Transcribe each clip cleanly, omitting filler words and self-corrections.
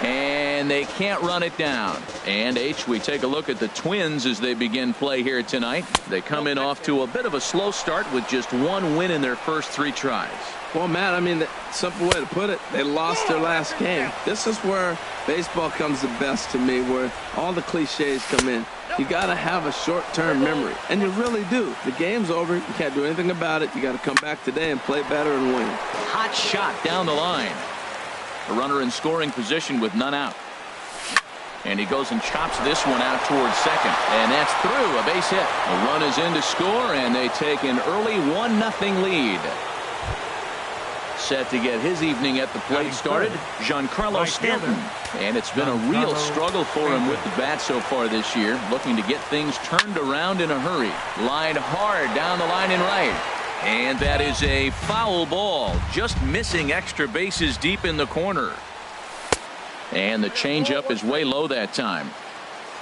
And they can't run it down. And we take a look at the Twins as they begin play here tonight. They come in off to a bit of a slow start with just one win in their first 3 tries. Well, Matt, I mean, the simple way to put it, they lost their last game. This is where baseball comes the best to me, where all the cliches come in. You got to have a short-term memory, and you really do. The game's over. You can't do anything about it. You got to come back today and play better and win. Hot shot down the line. A runner in scoring position with none out. And he goes and chops this one out towards second. And that's through. A base hit. The run is in to score, and they take an early 1-0 lead. Set to get his evening at the plate started, Giancarlo Stanton. And it's been a real struggle for him with the bat so far this year, looking to get things turned around in a hurry. Lined hard down the line in right. And that is a foul ball, just missing extra bases deep in the corner. And the changeup is way low that time.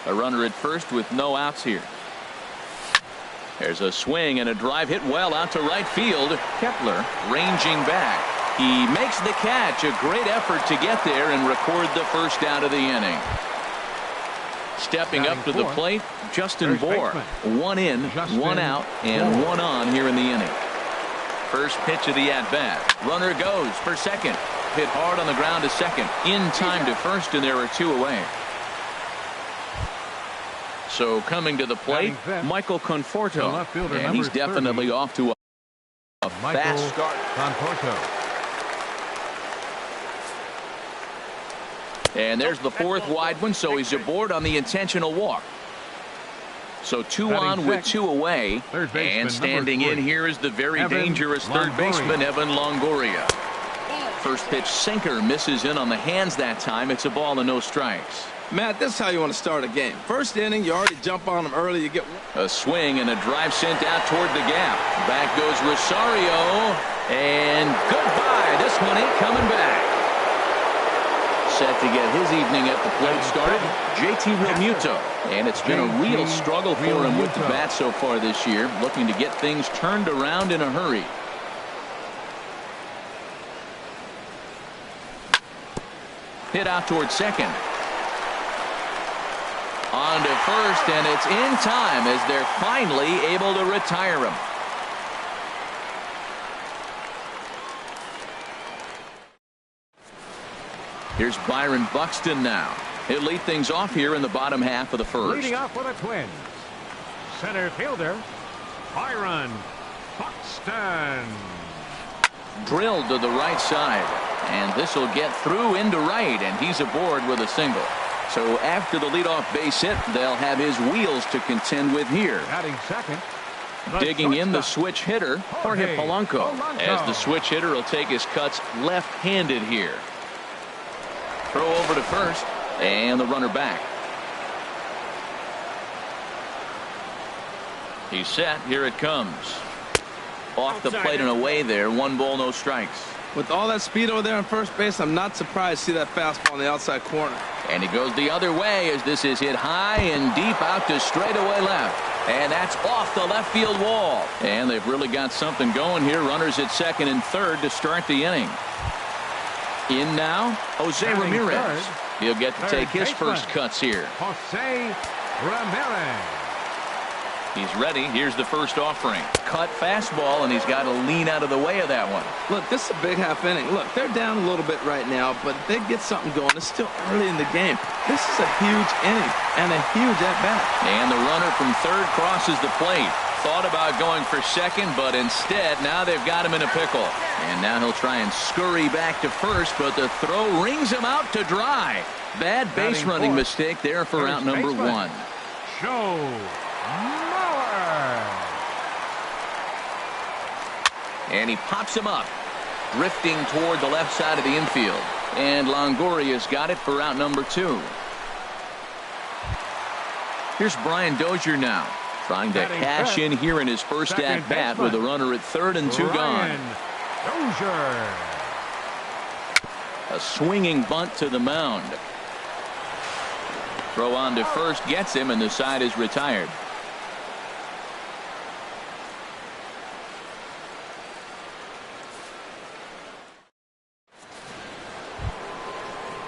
A runner at first with no outs here. There's a swing and a drive hit well out to right field. Kepler ranging back. He makes the catch. A great effort to get there and record the first out of the inning. Stepping up to the plate, Justin Bour. 1 in, 1 out, and 1 on here in the inning. First pitch of the at-bat. Runner goes for second. Hit hard on the ground to second. In time to first, and there are 2 away. So coming to the plate, Michael Conforto. And he's definitely off to a fast start. And there's the 4th wide one, so he's aboard on the intentional walk. So 2 on with 2 away. And standing in here is the very dangerous third baseman, Evan Longoria. First pitch sinker misses in on the hands that time. It's a ball and no strikes. Matt, this is how you want to start a game. First inning, you already jump on them early. You get a swing and a drive sent out toward the gap. Back goes Rosario. And goodbye. This one ain't coming back. Set to get his evening at the plate started, JT Realmuto. And it's been a real struggle for him with the bat so far this year, looking to get things turned around in a hurry. Hit out towards second. On to first, and it's in time as they're finally able to retire him. Here's Byron Buxton now. He'll lead things off here in the bottom half of the first. Leading off for the Twins, center fielder Byron Buxton. Drilled to the right side, and this will get through into right, and he's aboard with a single. So after the leadoff base hit, they'll have his wheels to contend with here. Batting second. Digging in the switch hitter, Jorge Polanco. As the switch hitter will take his cuts left-handed here. Throw over to first, and the runner back. He's set. Here it comes. Off the plate and away there. 1 ball, no strikes. With all that speed over there on first base, I'm not surprised to see that fastball in the outside corner. And he goes the other way as this is hit high and deep out to straightaway left. And that's off the left field wall. And they've really got something going here. Runners at second and third to start the inning. In now, Jose Ramirez. He'll get to take his first cuts here. Jose Ramirez. He's ready. Here's the first offering. Cut fastball, and he's got to lean out of the way of that one. Look, this is a big half inning. Look, they're down a little bit right now, but if they get something going, it's still early in the game. This is a huge inning and a huge at-bat. And the runner from third crosses the plate. Thought about going for second, but instead, now they've got him in a pickle. And now he'll try and scurry back to first, but the throw rings him out to dry. Bad base running mistake there for out number 1. Joe Mauer. And he pops him up, drifting toward the left side of the infield. And Longoria's got it for out number 2. Here's Brian Dozier now, trying to cash in here in his first at-bat with a runner at third and 2 gone. Dozier. A swinging bunt to the mound. Throw on to first gets him, and the side is retired.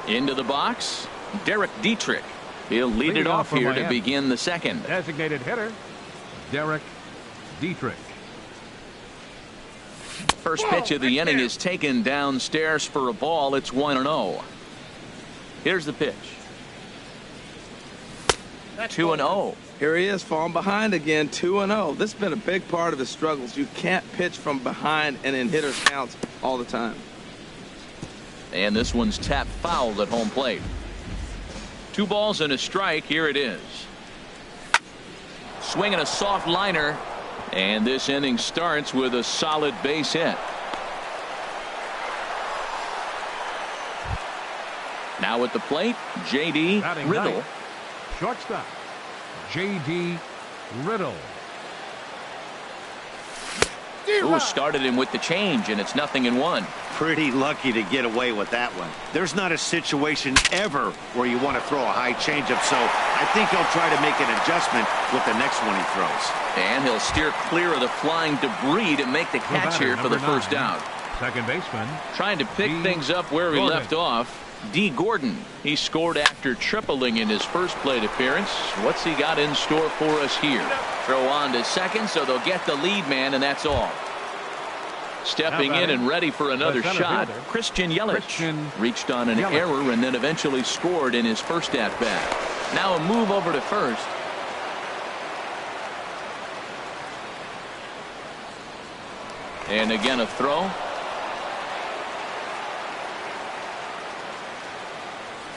Into the box, Derek Dietrich. He'll lead it off here to begin the second. Designated hitter, Derek Dietrich. First pitch of the inning is taken downstairs for a ball. It's 1-0. Here's the pitch. 2-0. Here he is, falling behind again, 2-0. This has been a big part of his struggles. You can't pitch from behind and in hitters' counts all the time. And this one's tapped foul at home plate. 2 balls and a strike. Here it is. Swinging a soft liner. And this inning starts with a solid base hit. Now at the plate, J.D. Riddle. Shortstop, J.D. Riddle. Ooh, started him with the change, and it's 0-1. Pretty lucky to get away with that one. There's not a situation ever where you want to throw a high changeup, so I think he'll try to make an adjustment with the next one he throws. And he'll steer clear of the flying debris to make the catch here for the first out. Second baseman. Trying to pick things up where he left off. D. Gordon. He scored after tripling in his first plate appearance. What's he got in store for us here? Throw on to second, so they'll get the lead man, and that's all. Stepping in and ready for another shot, Christian Yelich reached on an error and then eventually scored in his first at-bat. Now a move over to first. And again a throw.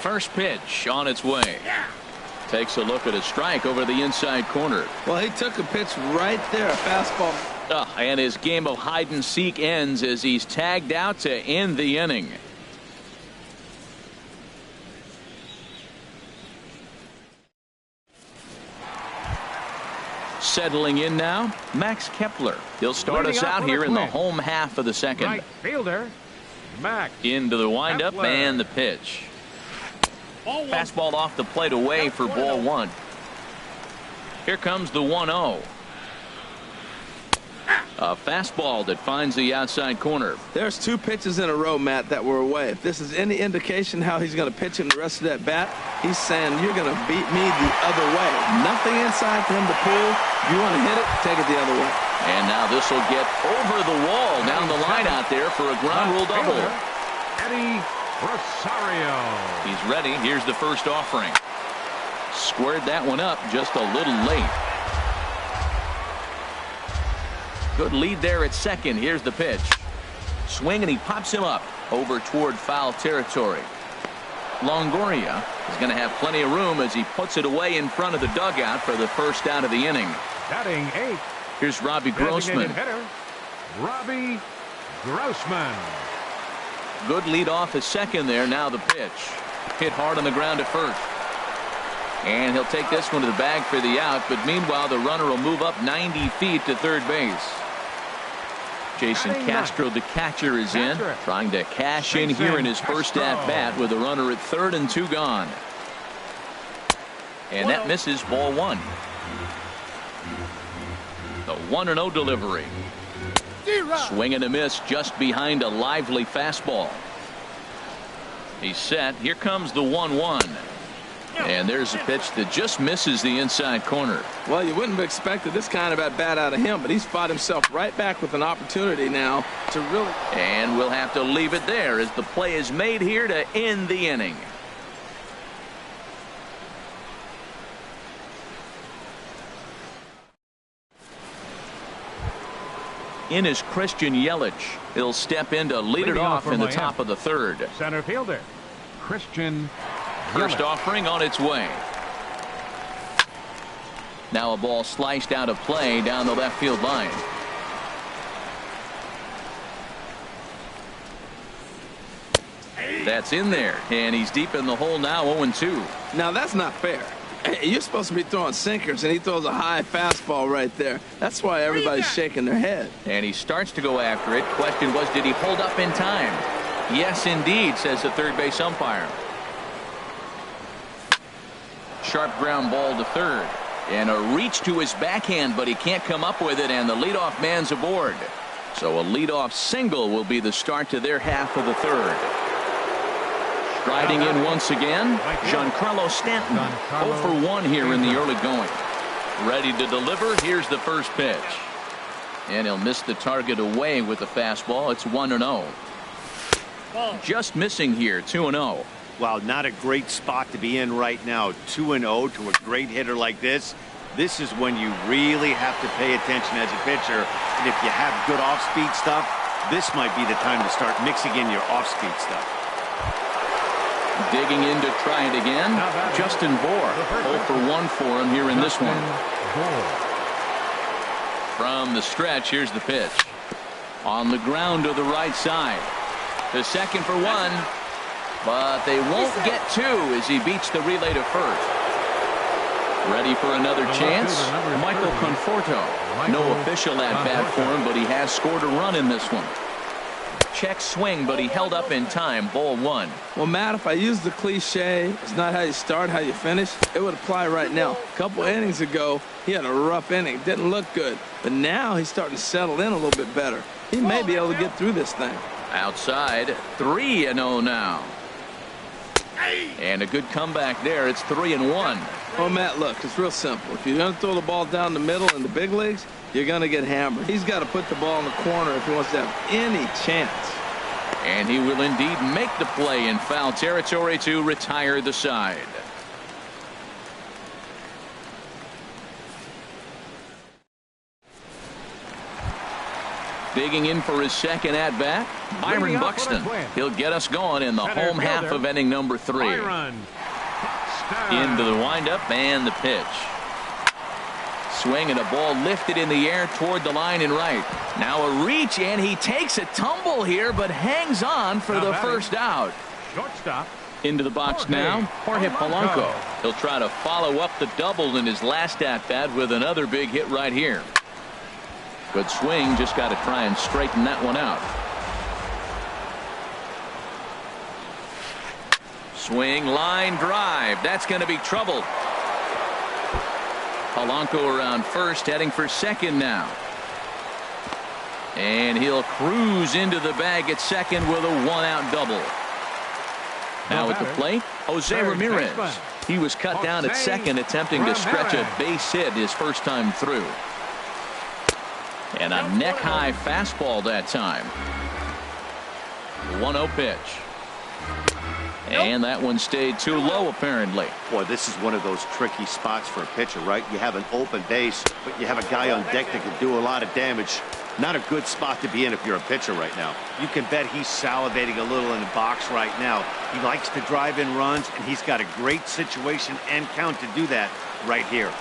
First pitch on its way. Takes a look at a strike over the inside corner. Well, he took a pitch right there, a fastball. And his game of hide and seek ends as he's tagged out to end the inning. Settling in now, Max Kepler. He'll start us out here in the home half of the second. Right fielder, Max. Into the windup Kepler. and the pitch. Fastball off the plate away for ball 1. Here comes the 1-0. A fastball that finds the outside corner. There's 2 pitches in a row, Matt, that were away. If this is any indication how he's going to pitch him the rest of that bat, he's saying you're going to beat me the other way. Nothing inside for him to pull. If you want to hit it, take it the other way. And now this will get over the wall down the line out there for a ground rule double. Eddie Rosario. He's ready. Here's the first offering. Squared that one up just a little late. Good lead there at second. Here's the pitch. Swing, and he pops him up over toward foul territory. Longoria is going to have plenty of room as he puts it away in front of the dugout for the first out of the inning. Batting 8. Here's Robbie Grossman. Hitter, Robbie Grossman. Good lead off at second there. Now the pitch. Hit hard on the ground at first. And he'll take this one to the bag for the out, but meanwhile the runner will move up 90 feet to third base. Jason Castro, the catcher, is in, trying to cash in here in his first at-bat with a runner at third and 2 gone. And that misses ball 1. The 1-0 delivery. Swing and a miss just behind a lively fastball. He's set. Here comes the 1-1. And there's a pitch that just misses the inside corner. Well, you wouldn't have expected this kind of at-bat out of him, but he's fought himself right back with an opportunity now to really. And we'll have to leave it there as the play is made here to end the inning. In is Christian Yelich. He'll step in to lead it off in the top of the third. Center fielder, Christian First offering on its way. Now a ball sliced out of play down the left field line. That's in there, and he's deep in the hole now, 0-2. Now that's not fair. You're supposed to be throwing sinkers, and he throws a high fastball right there. That's why everybody's shaking their head. And he starts to go after it. Question was, did he hold up in time? Yes, indeed, says the third base umpire. Sharp ground ball to third. And a reach to his backhand, but he can't come up with it, and the leadoff man's aboard. So a leadoff single will be the start to their half of the third. Striding in once again, Giancarlo Stanton. 0 for 1 here in the early going. Ready to deliver. Here's the first pitch. And he'll miss the target away with the fastball. It's 1-0. Just missing here, 2-0. Wow, not a great spot to be in right now. 2-0 to a great hitter like this. This is when you really have to pay attention as a pitcher. And if you have good off-speed stuff, this might be the time to start mixing in your off-speed stuff. Digging in to try it again, Justin Bour. 0 for 1 for him here in this one. From the stretch, here's the pitch. On the ground to the right side. The second for 1. But they won't get 2 as he beats the relay to first. Ready for another chance? Michael Conforto. No official at-bat for him, but he has scored a run in this one. Check swing, but he held up in time. Ball 1. Well, Matt, if I use the cliche, it's not how you start, how you finish, it would apply right now. A couple innings ago, he had a rough inning. Didn't look good. But now he's starting to settle in a little bit better. He may be able to get through this thing. Outside, 3-0 now. And a good comeback there. It's 3-1. Oh, Matt, look, it's real simple. If you're going to throw the ball down the middle in the big leagues, you're going to get hammered. He's got to put the ball in the corner if he wants to have any chance. And he will indeed make the play in foul territory to retire the side. Digging in for his second at-bat, Byron Buxton. He'll get us going in the home half of inning number 3. Into the windup and the pitch. Swing and a ball lifted in the air toward the line and right. Now a reach, and he takes a tumble here, but hangs on for the first out. Shortstop. Into the box now, Jorge Polanco. He'll try to follow up the double in his last at-bat with another big hit right here. Good swing, just got to try and straighten that one out. Swing, line drive. That's going to be trouble. Polanco around first, heading for second now. And he'll cruise into the bag at second with a 1-out double. Now at the plate, Jose Ramirez. He was cut down at second, attempting to stretch a base hit his first time through. And a neck-high fastball that time. 1-0 pitch. And that one stayed too low, apparently. Boy, this is one of those tricky spots for a pitcher, right? You have an open base, but you have a guy on deck that can do a lot of damage. Not a good spot to be in if you're a pitcher right now. You can bet he's salivating a little in the box right now. He likes to drive in runs, and he's got a great situation and count to do that right here.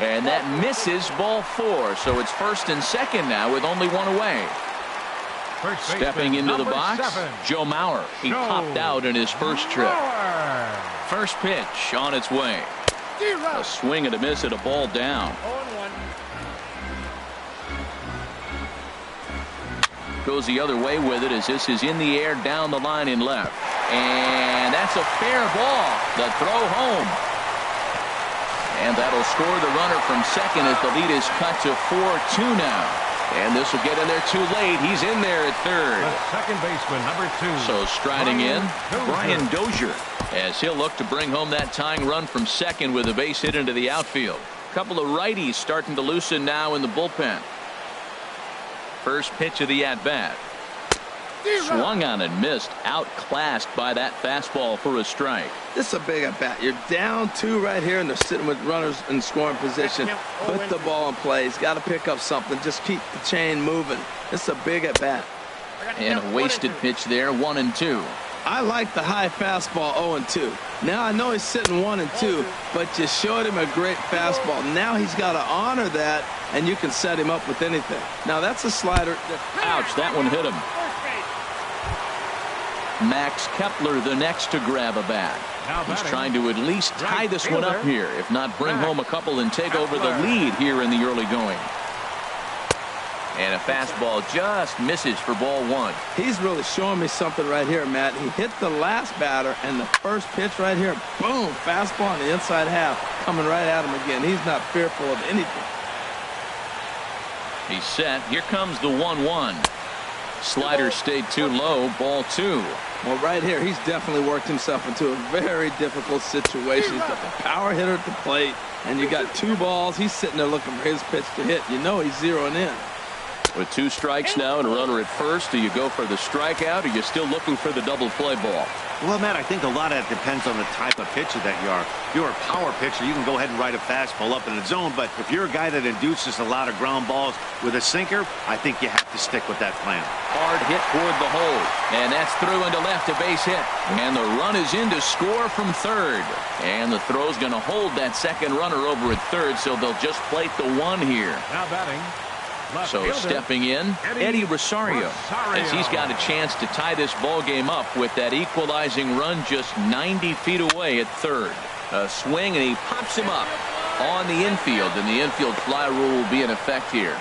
And that misses, ball 4. So it's first and second now with only 1 away. Stepping into the box, 7. Joe Mauer. He popped out in his first trip. First pitch on its way. A swing and a miss at a ball down. Goes the other way with it as this is in the air down the line in left. And that's a fair ball. The throw home. And that'll score the runner from second as the lead is cut to 4-2 now. And this will get in there too late. He's in there at third. The second baseman, number 2. So striding in, Brian Dozier, as he'll look to bring home that tying run from second with a base hit into the outfield. A couple of righties starting to loosen now in the bullpen. First pitch of the at-bat. Swung on and missed, outclassed by that fastball for a strike. This is a big at-bat. You're down 2 right here, and they're sitting with runners in scoring position. Put the ball in play. He's got to pick up something. Just keep the chain moving. This is a big at-bat. And a wasted pitch there, 1-2. I like the high fastball 0-2. Now I know he's sitting 1-2, but you showed him a great fastball. Now he's got to honor that, and you can set him up with anything. Now that's a slider. Ouch, that one hit him. Max Kepler the next to grab a bat. He's trying to at least tie this one up here, if not bring home a couple and take over the lead here in the early going. And a fastball just misses for ball 1. He's really showing me something right here, Matt. He hit the last batter, and the first pitch right here, boom, fastball on the inside half, coming right at him again. He's not fearful of anything. He's set. Here comes the 1-1. Slider stayed too low. Ball 2. Well, right here, he's definitely worked himself into a very difficult situation. He's got the power hitter at the plate, and you got 2 balls. He's sitting there looking for his pitch to hit. You know he's zeroing in. With 2 strikes now and a runner at first, do you go for the strikeout, or are you still looking for the double play ball? Well, Matt, I think a lot of that depends on the type of pitcher that you are. If you're a power pitcher, you can go ahead and ride a fastball up in the zone, but if you're a guy that induces a lot of ground balls with a sinker, I think you have to stick with that plan. Hard hit toward the hole, and that's through into left, a base hit. And the run is in to score from third. And the throw's going to hold that second runner over at third, so they'll just plate the 1 here. Now batting. So stepping in, Eddie Rosario, as he's got a chance to tie this ball game up with that equalizing run just 90 feet away at third. A swing, and he pops him up on the infield, and the infield fly rule will be in effect here.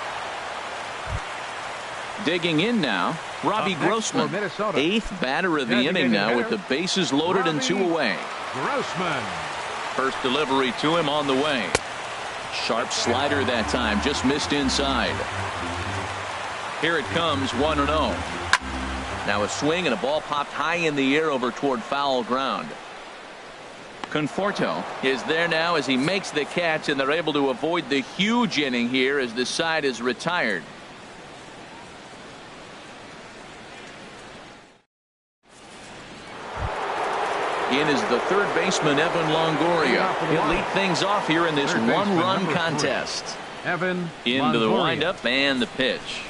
Digging in now, Robbie Grossman, 8th batter of the inning now with the bases loaded and 2 away. Grossman. First delivery to him on the way. Sharp slider that time, just missed inside. Here it comes, 1-0. Now a swing and a ball popped high in the air over toward foul ground. Conforto is there now as he makes the catch, and they're able to avoid the huge inning here as the side is retired. In is the third baseman, Evan Longoria. He'll lead things off here in this 1-run contest. Evan Into the Longoria. windup and the pitch.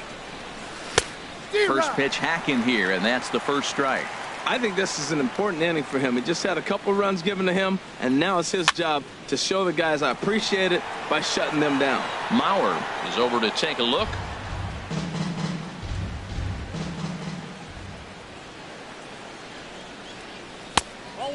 First pitch hacking here, and that's the first strike. I think this is an important inning for him. He just had a couple runs given to him, and now it's his job to show the guys I appreciate it by shutting them down. Mauer is over to take a look.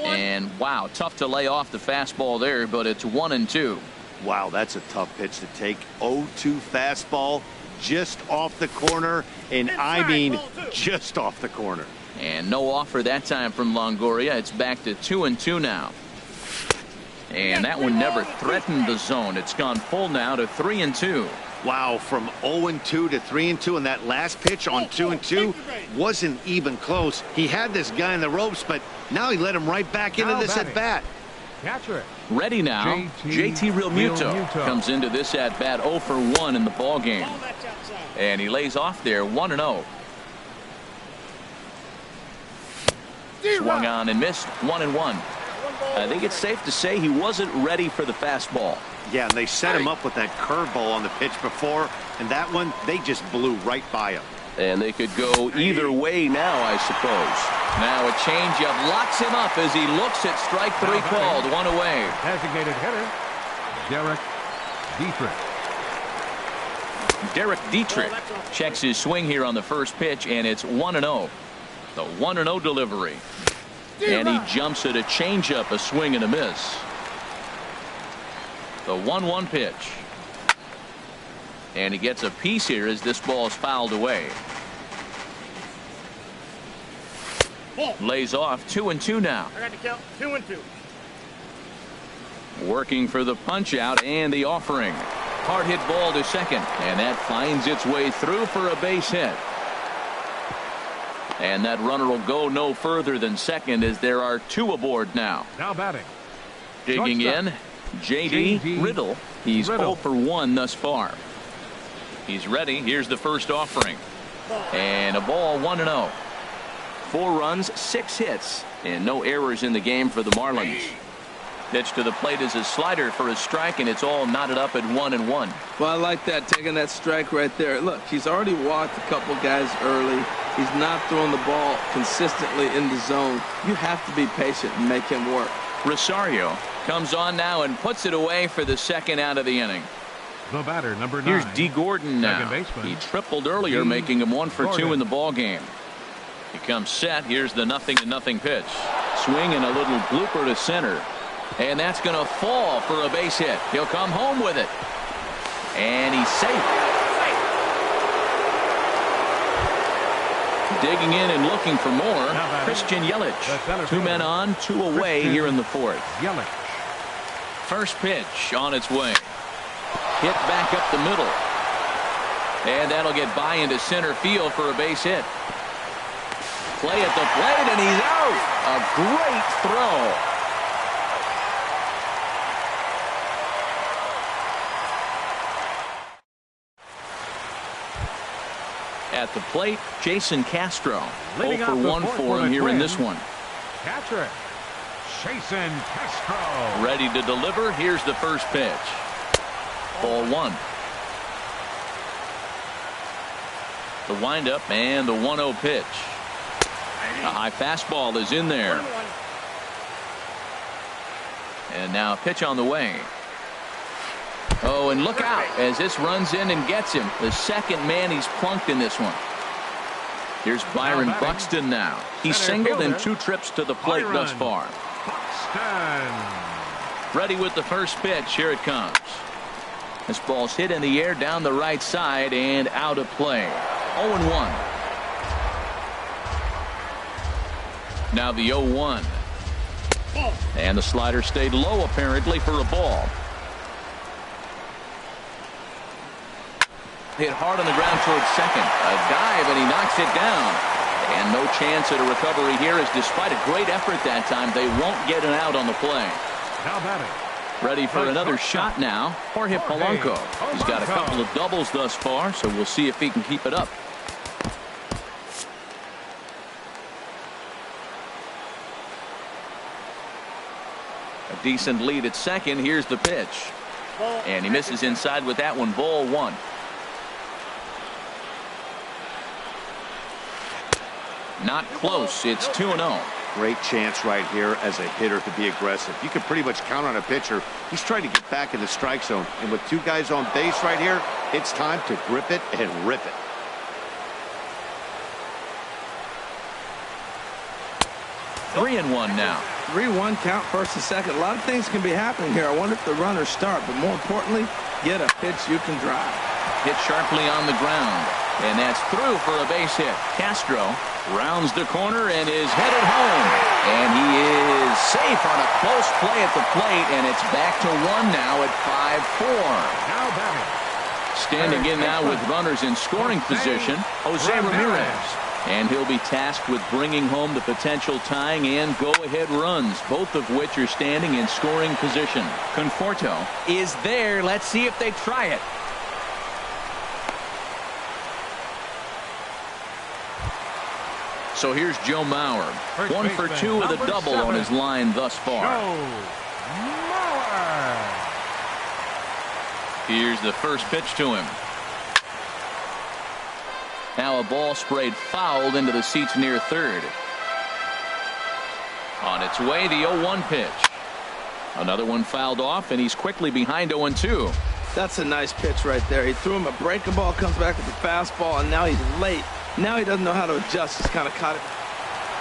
And wow, tough to lay off the fastball there, but it's 1-2. Wow, that's a tough pitch to take. 0-2 fastball just off the corner, and I mean just off the corner. And no offer that time from Longoria. It's back to 2-2 now. And that one never threatened the zone. It's gone full now to 3-2. Wow, from 0-2 to 3-2, and that last pitch on 2-2 wasn't even close. He had this guy in the ropes, but now he let him right back into this at bat. Catcher. Ready now, JT Realmuto comes into this at bat 0 for 1 in the ball game, and he lays off there 1-0. Swung on and missed, 1-1. I think it's safe to say he wasn't ready for the fastball. Yeah, and they set him up with that curveball on the pitch before, and that one, they just blew right by him. And they could go either way now, I suppose. Now a changeup locks him up as he looks at strike 3 called, 1 away. Designated hitter, Derek Dietrich. Derek Dietrich checks his swing here on the first pitch, and it's 1-0. The 1-0 delivery. And he jumps at a changeup, a swing and a miss. The 1-1 pitch. And he gets a piece here as this ball is fouled away. Lays off 2-2 now. I got to count 2-2. Working for the punch out and the offering. Hard hit ball to second, and that finds its way through for a base hit. And that runner will go no further than second as there are 2 aboard now. Now batting. Digging in, J.D. Riddle. He's 0 for 1 thus far. He's ready. Here's the first offering. And a ball, 1-0. 4 runs, 6 hits, and no errors in the game for the Marlins. Pitch to the plate is a slider for a strike, and it's all knotted up at 1-1. Well, I like that, taking that strike right there. Look, he's already walked a couple guys early. He's not throwing the ball consistently in the zone. You have to be patient and make him work. Rosario comes on now and puts it away for the second out of the inning. The batter, number 9. Here's D. Gordon now. Second baseman. He tripled earlier, making him 1 for 2 in the ball game. He comes set. Here's the 0-0 pitch. Swing and a little blooper to center. And that's going to fall for a base hit. He'll come home with it. And he's safe. Digging in and looking for more. Christian Yelich. 2 men on, 2 away here in the 4th. Yelich. First pitch on its way. Hit back up the middle. And that'll get by into center field for a base hit. play at the plate, and he's out. A great throw. At the plate, Jason Castro. 0 for 1 for him here in this one. Catcher, Jason Castro. Ready to deliver. Here's the first pitch. Ball 1. The windup and the 1-0 pitch. A high fastball is in there. And now a pitch on the way. Oh, and look out as this runs in and gets him. The second man he's plunked in this one. Here's Byron Buxton now. He's singled in 2 trips to the plate thus far. Buxton. Ready with the first pitch. Here it comes. This ball's hit in the air down the right side and out of play. 0-1. Now the 0-1. And the slider stayed low apparently for a ball. Hit hard on the ground towards second. A dive, and he knocks it down. And no chance at a recovery here, as despite a great effort that time, they won't get an out on the play. Now batting. Ready for another shot now. Jorge Polanco. He's got a couple of doubles thus far, so we'll see if he can keep it up. A decent lead at second. Here's the pitch. And he misses inside with that one. Ball 1. Not close. It's 2-0. Great chance right here as a hitter to be aggressive. You can pretty much count on a pitcher. He's trying to get back in the strike zone. And with 2 guys on base right here, it's time to grip it and rip it. Three and 1 now. 3-1 count, first and second. A lot of things can be happening here. I wonder if the runners start, but more importantly, get a pitch you can drive. Hit sharply on the ground. And that's through for a base hit. Castro rounds the corner and is headed home. And he is safe on a close play at the plate, and it's back to 1 now at 5-4. Now batting. Standing in now with runners in scoring position, Jose Ramirez. And he'll be tasked with bringing home the potential tying and go-ahead runs, both of which are standing in scoring position. Conforto is there. Let's see if they try it. So here's Joe Mauer. 1 for 2 with a double on his line thus far. Here's the first pitch to him. Now a ball sprayed fouled into the seats near third. On its way, the 0-1 pitch. Another one fouled off, and he's quickly behind 0-2. That's a nice pitch right there. He threw him a breaking ball, comes back with the fastball, and now he's late. Now he doesn't know how to adjust. He's kind of caught it.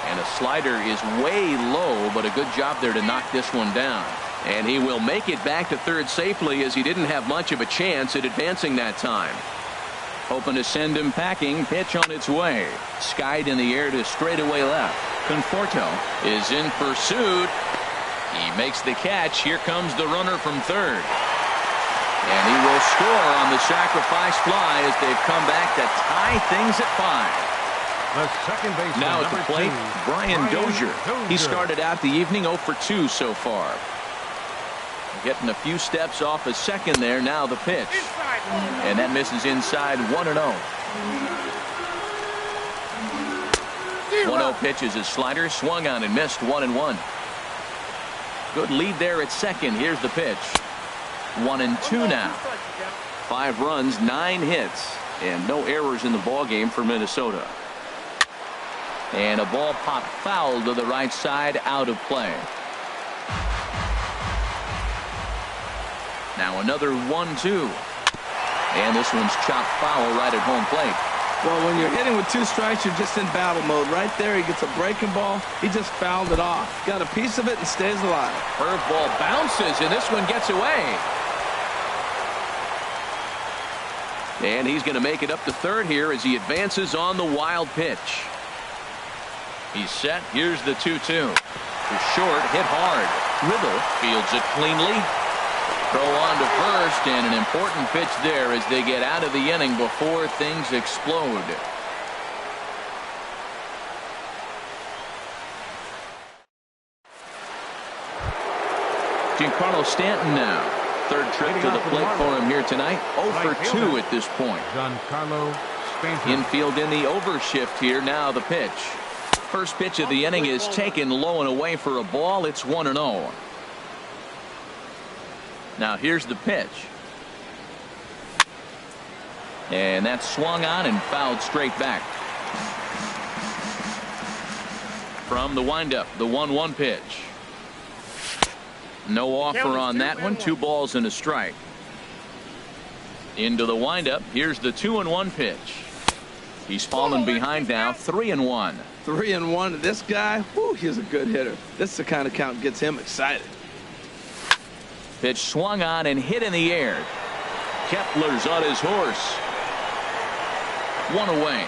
And a slider is way low, but a good job there to knock this one down. And he will make it back to third safely, as he didn't have much of a chance at advancing that time. Hoping to send him packing. Pitch on its way. Skied in the air to straightaway left. Conforto is in pursuit. He makes the catch. Here comes the runner from third. And he will score on the sacrifice fly as they've come back to tie things at 5. The second baseman, now at the plate, 2, Brian Dozier. He started out the evening 0 for 2 so far. Getting a few steps off a second there. Now the pitch. And that misses inside. 1-0. 1-0 pitch is his slider. Swung on and missed. 1-1. Good lead there at second. Here's the pitch. 1-2 now. 5 runs, 9 hits, and no errors in the ball game for Minnesota. And a ball popped foul to the right side, out of play. Now another 1-2. And this one's chopped foul right at home plate. Well, when you're hitting with 2 strikes, you're just in battle mode. Right there, he gets a breaking ball. He just fouled it off. Got a piece of it and stays alive. Curveball bounces, and this one gets away. And he's going to make it up to third here as he advances on the wild pitch. He's set. Here's the 2-2. To short, hit hard. Riddle fields it cleanly. Throw on to first, and an important pitch there as they get out of the inning before things explode. Giancarlo Stanton now. Third trip to the plate for him here tonight. 0 for 2 at this point. Giancarlo Stanton. Infield in the overshift here. Now the pitch. First pitch of the inning is taken low and away for a ball. It's 1-0. Now here's the pitch. And that's swung on and fouled straight back. From the windup, the 1-1 pitch. No offer on that one. 2 balls and a strike. Into the windup. Here's the 2-1 pitch. He's fallen behind now. 3-1. 3-1. This guy, whew, he's a good hitter. This is the kind of count gets him excited. Pitch swung on and hit in the air. Kepler's on his horse. 1 away.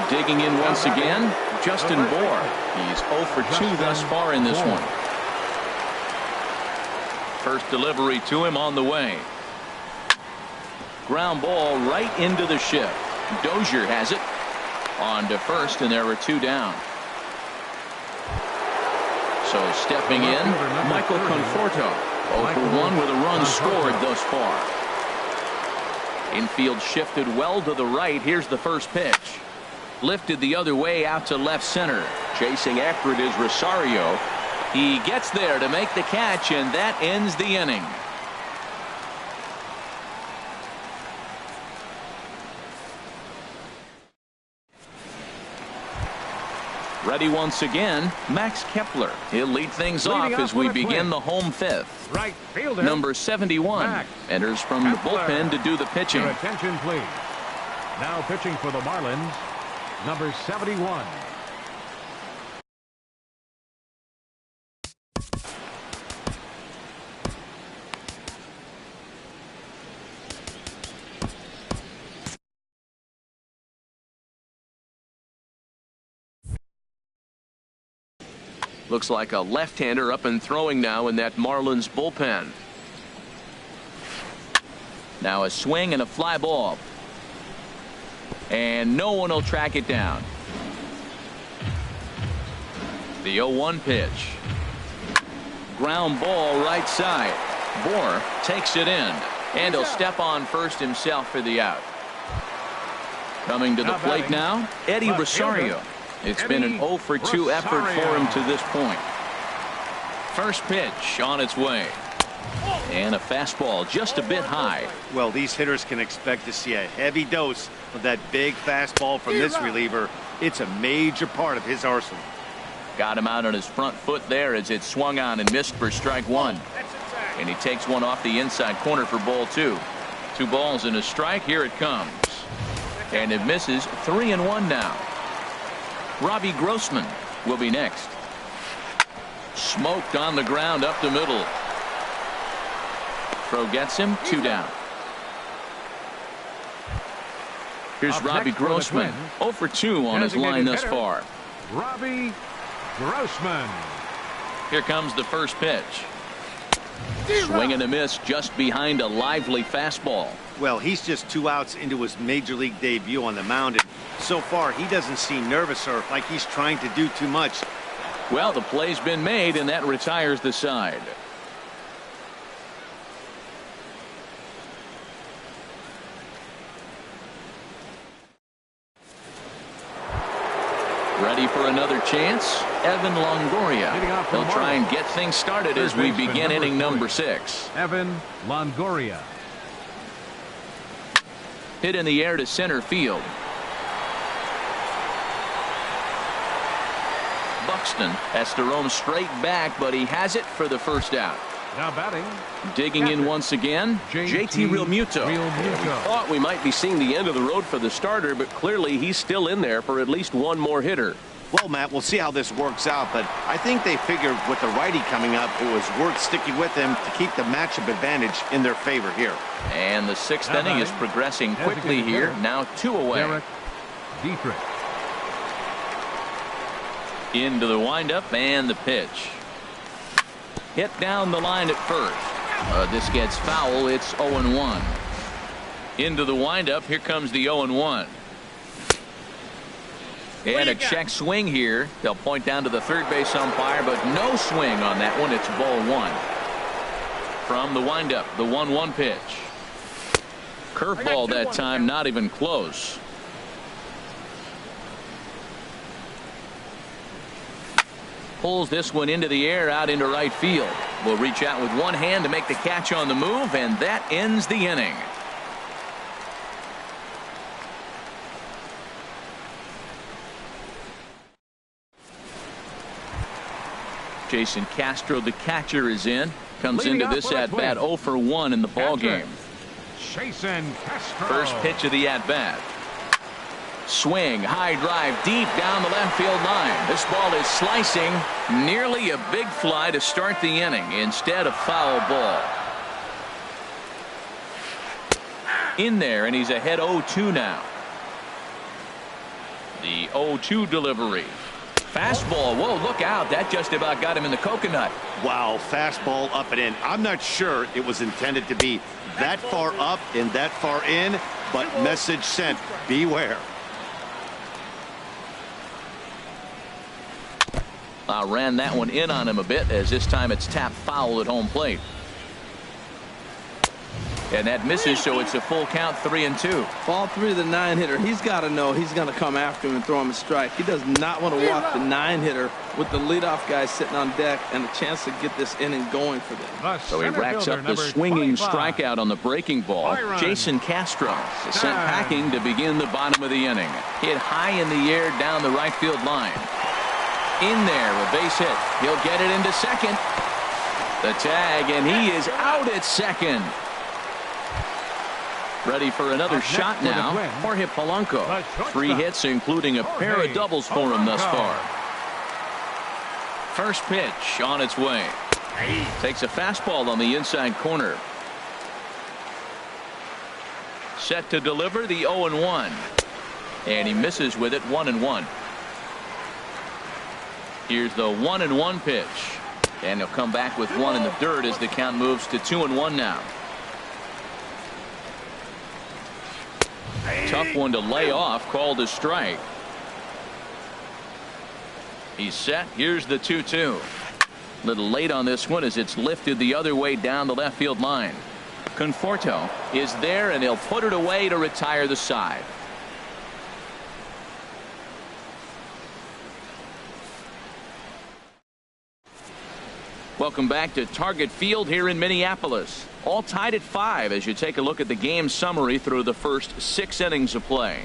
Digging in once again, Justin Bour. He's 0 for 2 thus far in this one. First delivery to him on the way. Ground ball right into the shift. Dozier has it. On to first, and there were 2 down. So stepping in, Michael Conforto. 0 for 1 with a run scored thus far. Infield shifted well to the right. Here's the first pitch. Lifted the other way out to left center. Chasing after it is Rosario. He gets there to make the catch, and that ends the inning. Ready once again, Max Kepler. He'll lead things off as we begin the home 5th. Right fielder. Number 71 Max enters from the bullpen to do the pitching. Your attention, please. Now pitching for the Marlins, number 71. Looks like a left-hander up and throwing now in that Marlins bullpen. Now a swing and a fly ball. And no one will track it down. The 0-1 pitch. Ground ball right side. Bour takes it in. And he'll step on first himself for the out. Coming to the plate now, Eddie Rosario. It's been an 0 for 2 effort for him to this point. First pitch on its way. And a fastball just a bit high. Well, these hitters can expect to see a heavy dose of that big fastball from this reliever. It's a major part of his arsenal. Got him out on his front foot there as it swung on and missed for strike 1. And he takes one off the inside corner for ball 2. 2 balls and a strike. Here it comes. And it misses. 3-1 now. Robbie Grossman will be next. Smoked on the ground up the middle. Throw gets him. 2 down. Here's Robbie Grossman. 0 for 2 on his line thus far. Robbie Grossman. Here comes the first pitch. Swing and a miss just behind a lively fastball. Well, he's just 2 outs into his major league debut on the mound. And so far, he doesn't seem nervous or like he's trying to do too much. Well, the play's been made, and that retires the side. Ready for another chance? Evan Longoria. He'll try and get things started as we begin inning number 6. Evan Longoria. Hit in the air to center field. Buxton has to roam straight back, but he has it for the first out. Now batting. Digging in once again, JT Realmuto. Thought we might be seeing the end of the road for the starter, but clearly he's still in there for at least one more hitter. Well, Matt, we'll see how this works out, but I think they figured with the righty coming up, it was worth sticking with him to keep the matchup advantage in their favor here. And the 6th inning is progressing quickly here. Now 2 away. Derek Dietrich. Into the windup and the pitch. Hit down the line at first. This gets foul. It's 0-1. Into the windup. Here comes the 0-1. And a check swing here. They'll point down to the third base umpire, but no swing on that one. It's ball one. From the windup, the 1-1 pitch. Curveball that time, not even close. Pulls this one into the air out into right field. Will reach out with one hand to make the catch on the move, and that ends the inning. Jason Castro, the catcher, is in. Comes into this at-bat 0 for 1 in the ball game. Jason Castro. First pitch of the at-bat. Swing, high drive, deep down the left field line. This ball is slicing. Nearly a big fly to start the inning. Instead, a foul ball. In there, and he's ahead 0-2 now. The 0-2 delivery. Fastball. Whoa, look out. That just about got him in the coconut. Wow, fastball up and in. I'm not sure it was intended to be that far up and that far in, but message sent. Beware. Ran that one in on him a bit, as this time it's tapped foul at home plate. And that misses, so it's a full count, 3-2. Ball 3 of the 9-hitter. He's got to know he's going to come after him and throw him a strike. He does not want to walk the 9-hitter with the leadoff guy sitting on deck and a chance to get this inning going for them. So he racks up the swinging strikeout on the breaking ball. Jason Castro is sent packing to begin the bottom of the inning. Hit high in the air down the right field line. In there, a base hit. He'll get it into second. The tag, and he is out at second. Ready for another shot now. Jorge Polanco. 3 hits, including a pair of doubles for him thus far. First pitch on its way. Takes a fastball on the inside corner. Set to deliver the 0-1. And he misses with it, 1-1. Here's the 1-1 pitch. And he'll come back with one in the dirt as the count moves to 2-1 now. Tough one to lay off, called a strike. He's set. Here's the 2-2. Little late on this one as it's lifted the other way down the left field line. Conforto is there, and he'll put it away to retire the side. Welcome back to Target Field here in Minneapolis. All tied at 5 as you take a look at the game summary through the first 6 innings of play.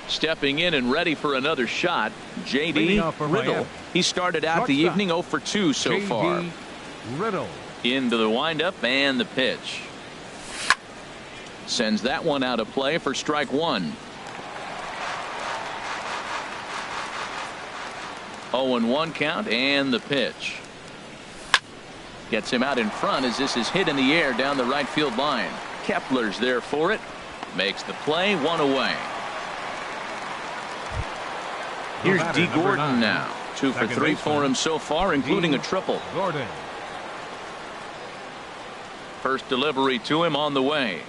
Stepping in and ready for another shot, J.D. Riddle. He started out the evening 0 for 2 so far. Riddle. Into the windup and the pitch. Sends that one out of play for strike 1. 0-1 count and the pitch. Gets him out in front as this is hit in the air down the right field line. Kepler's there for it. Makes the play, 1 away. Here's D. Gordon now. 2 for 3 for him so far, including a triple. Gordon. First delivery to him on the way.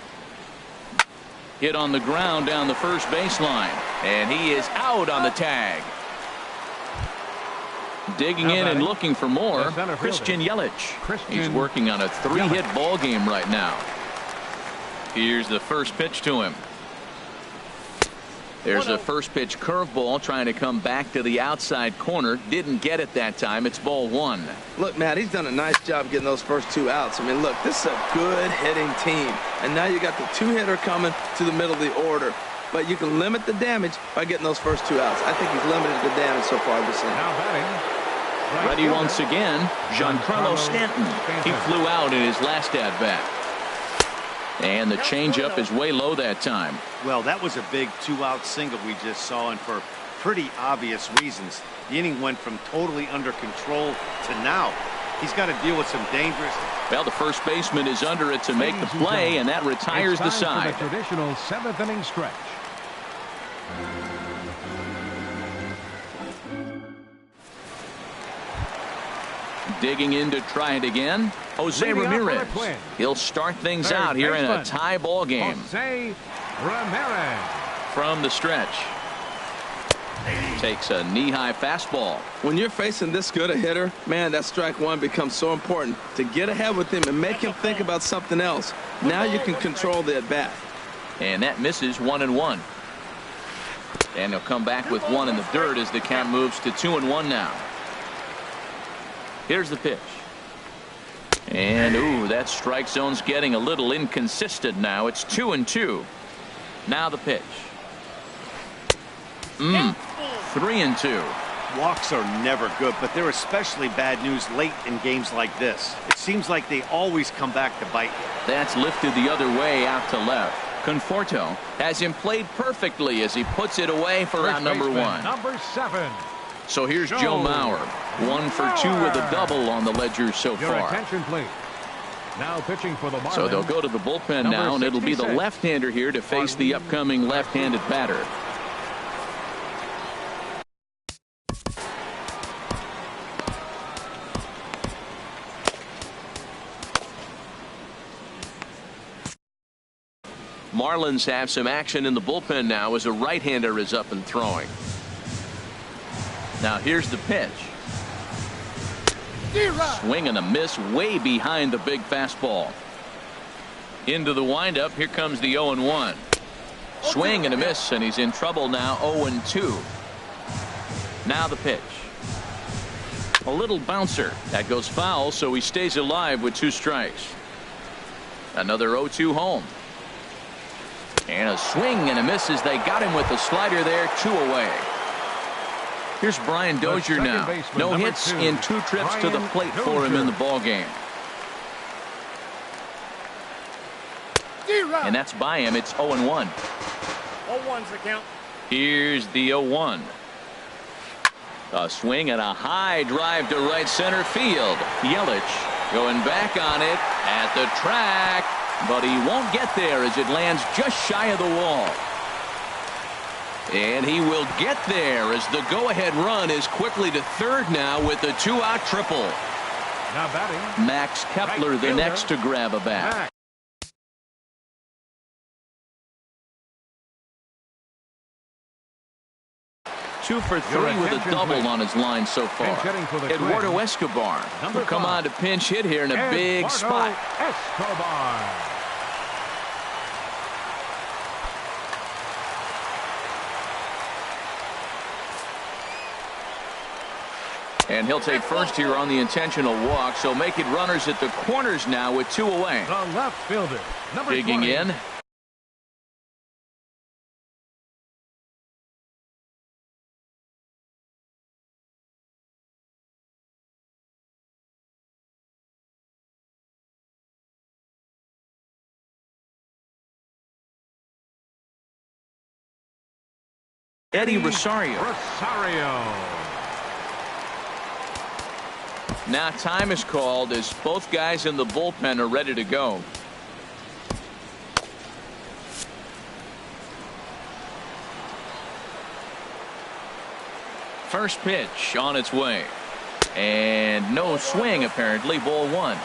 Hit on the ground down the first baseline, and he is out on the tag. Digging in and looking for more, Christian Yelich. He's working on a 3-hit ball game right now. Here's the first pitch to him. There's a first pitch curveball trying to come back to the outside corner. Didn't get it that time. It's ball 1. Look, Matt, he's done a nice job getting those first 2 outs. I mean, look, this is a good hitting team. And now you got the 2-hitter coming to the middle of the order. But you can limit the damage by getting those first 2 outs. I think he's limited the damage so far this inning. Now batting. Ready once again, Giancarlo Stanton. He flew out in his last at-bat. And the changeup is way low that time. Well, that was a big 2-out single we just saw, and for pretty obvious reasons. The inning went from totally under control to now. He's got to deal with some dangerous. Well, the first baseman is under it to make the play, and that retires the side. The traditional 7th inning stretch. Digging in to try it again, Jose Leading off for the Ramirez. Twins. He'll start things Third out here in a baseman, tie ball game. Jose Ramirez. From the stretch. Takes a knee-high fastball. When you're facing this good a hitter, man, that strike one becomes so important to get ahead with him and make him think about something else. Now you can control the at-bat. And that misses 1-1. And he'll come back with one in the dirt as the count moves to 2-1 now. Here's the pitch. And, ooh, that strike zone's getting a little inconsistent now. It's 2-2. Now the pitch. 3-2. Walks are never good, but they're especially bad news late in games like this. It seems like they always come back to bite you. That's lifted the other way out to left. Conforto has him played perfectly as he puts it away for First out number baseman, one. Number 7. So here's Joe Mauer. 1 for 2 with a double on the ledger so Your far. attention, please. Now pitching for the Marlins. So they'll go to the bullpen Number now, and it'll be the 66. left-hander here to face the upcoming left-handed batter. Marlins have some action in the bullpen now as a right-hander is up and throwing. Now here's the pitch. Swing and a miss way behind the big fastball. Into the windup. Here comes the 0-1. Swing and a miss, and he's in trouble now. 0-2. Now the pitch. A little bouncer. That goes foul, so he stays alive with 2 strikes. Another 0-2 home. And a swing and a miss as they got him with the slider there. 2 away. Here's Brian Dozier now. No hits in 2 trips to the plate for him in the ball game. And that's by him. It's 0-1. 0-1's the count. Here's the 0-1. A swing and a high drive to right center field. Yelich going back on it at the track, but he won't get there as it lands just shy of the wall. And he will get there as the go-ahead run is quickly to third now with the 2-out triple. Now batting. Max Kepler the next to grab a bat. Max. Two for 3 with a double on his line so far. Eduardo Escobar will come on to pinch hit here in a big spot. Escobar. And he'll take first here on the intentional walk, so make it runners at the corners now with 2 away. The left fielder, number Digging 20. in. Eddie Rosario. Now time is called as both guys in the bullpen are ready to go. First pitch on its way. And no swing apparently. Ball 1.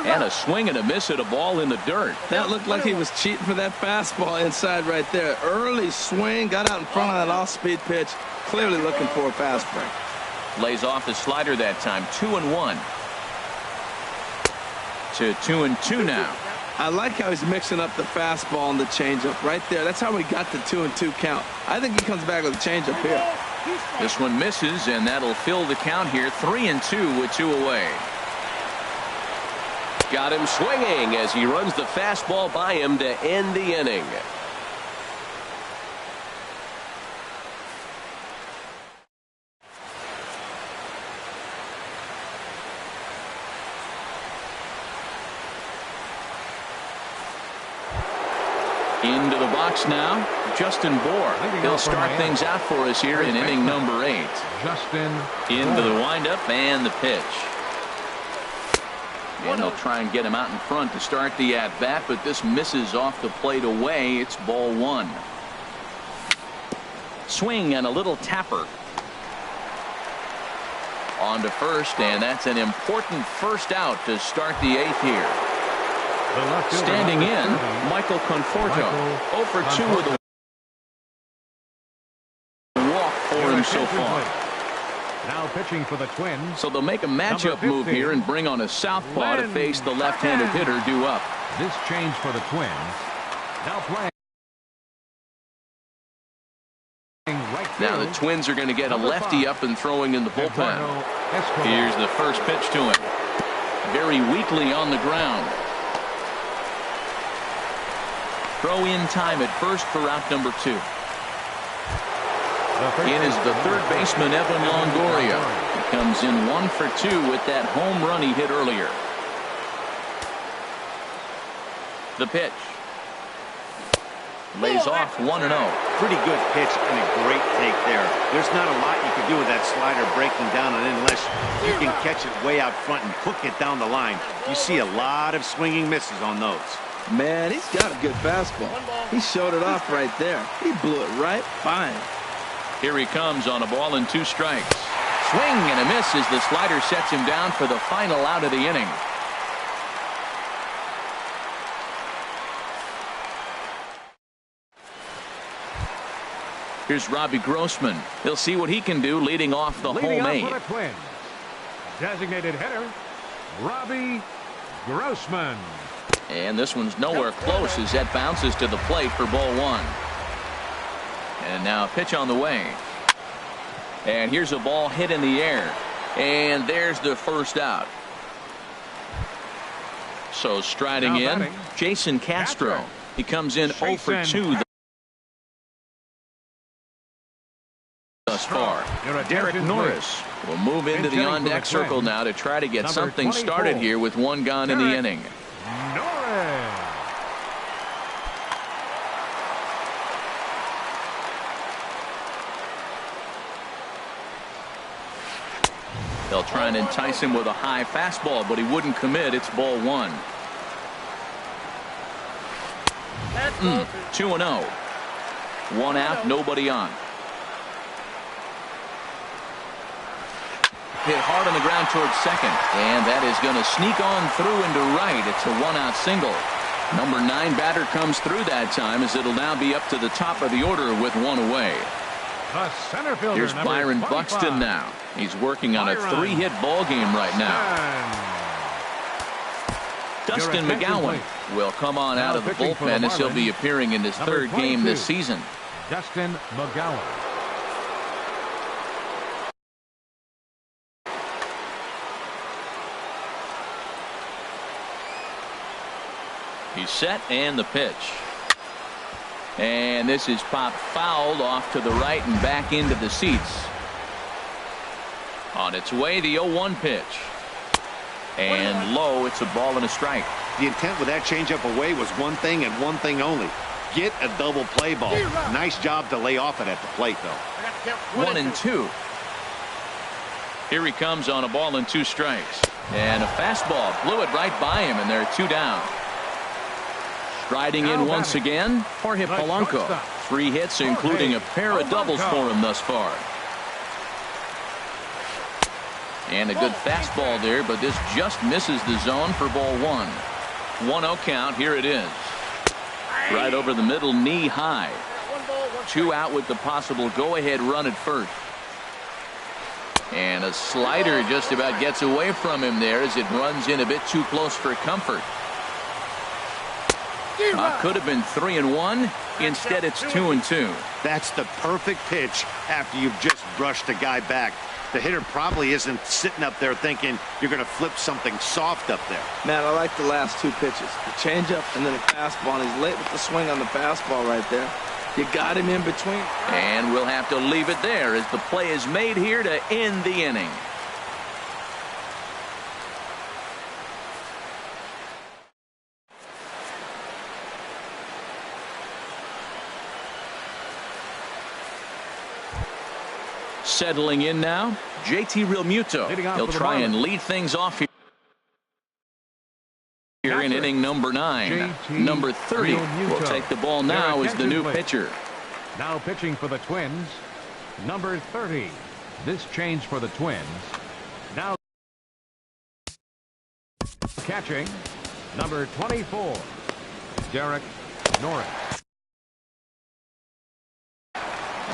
And a swing and a miss at a ball in the dirt. That looked like he was cheating for that fastball inside right there. Early swing, got out in front of that off-speed pitch. Clearly looking for a fast break. Lays off the slider that time. 2-1. To 2-2 now. I like how he's mixing up the fastball and the changeup right there. That's how we got the 2-2 count. I think he comes back with a changeup here. This one misses, and that'll fill the count here. 3-2 with 2 away. Got him swinging as he runs the fastball by him to end the inning. Into the box now, Justin Bohr. He'll start things out for us here in inning number 8. Justin Into the windup and the pitch. And they'll try and get him out in front to start the at-bat, but this misses off the plate away. It's ball 1. Swing and a little tapper. On to first, and that's an important first out to start the 8th here. Standing in, Michael Conforto. 0 for 2 with a walk for him so far. Now pitching for the Twins. So they'll make a matchup move here and bring on a southpaw to face the left-handed hitter due up. This change for the Twins. Now playing. Now the Twins are going to get a lefty up and throwing in the bullpen. Here's the first pitch to him. Very weakly on the ground. Throw in time at first for out number 2. In is the third baseman, Evan Longoria. He comes in 1 for 2 with that home run he hit earlier. The pitch. Lays off 1-0. Pretty good pitch and a great take there. There's not a lot you can do with that slider breaking down and unless you can catch it way out front and hook it down the line. You see a lot of swinging misses on those. Man, he's got a good fastball. He showed it off right there. He blew it right by him. Here he comes on a ball and 2 strikes. Swing and a miss as the slider sets him down for the final out of the inning. Here's Robbie Grossman. He'll see what he can do leading off the home 8. Designated hitter, Robbie Grossman. And this one's nowhere close as that bounces to the plate for ball 1. And now a pitch on the way. And here's a ball hit in the air. And there's the first out. So striding in, Jason Castro. He comes in 0 for 2 thus far. Derek Norris will move into the on-deck circle now to try to get something started here with 1 gone in the inning. They'll try and entice him with a high fastball, but he wouldn't commit. It's ball 1. 2-0. 1 out, nobody on. Hit hard on the ground towards second, and that is going to sneak on through into right. It's a 1-out single. Number 9 batter comes through that time as it'll now be up to the top of the order with 1 away. Here's Byron Buxton now. He's working on a 3-hit ball game right now. Dustin McGowan will come on out of the bullpen as he'll be appearing in his 3rd game this season. Dustin McGowan. He's set and the pitch. And this is popped fouled off to the right and back into the seats. On its way, the 0-1 pitch. And low, it's a ball and a strike. The intent with that changeup away was one thing and one thing only. Get a double play ball. Nice job to lay off it at the plate, though. 1-2. Here he comes on a ball and 2 strikes. And a fastball blew it right by him, and there are 2 down. Striding in once again, Jorge Polanco. 3 hits, including a pair of doubles for him thus far. And a good fastball there, but this just misses the zone for ball 1. 1-0 count. Here it is. Right over the middle, knee high. 2 out with the possible go-ahead run at first. And a slider just about gets away from him there as it runs in a bit too close for comfort. Could have been 3-1. Instead, it's 2-2. That's the perfect pitch after you've just brushed a guy back. The hitter probably isn't sitting up there thinking you're going to flip something soft up there. Man, I like the last 2 pitches. The changeup and then the fastball. And he's late with the swing on the fastball right there. You got him in between. And we'll have to leave it there as the play is made here to end the inning. Settling in now, JT Realmuto. He'll try and lead things off here in inning number 9. Number 30 will take the ball now as the new pitcher. Now pitching for the Twins, number 30. This change for the Twins. Now catching, number 24, Derek Norris.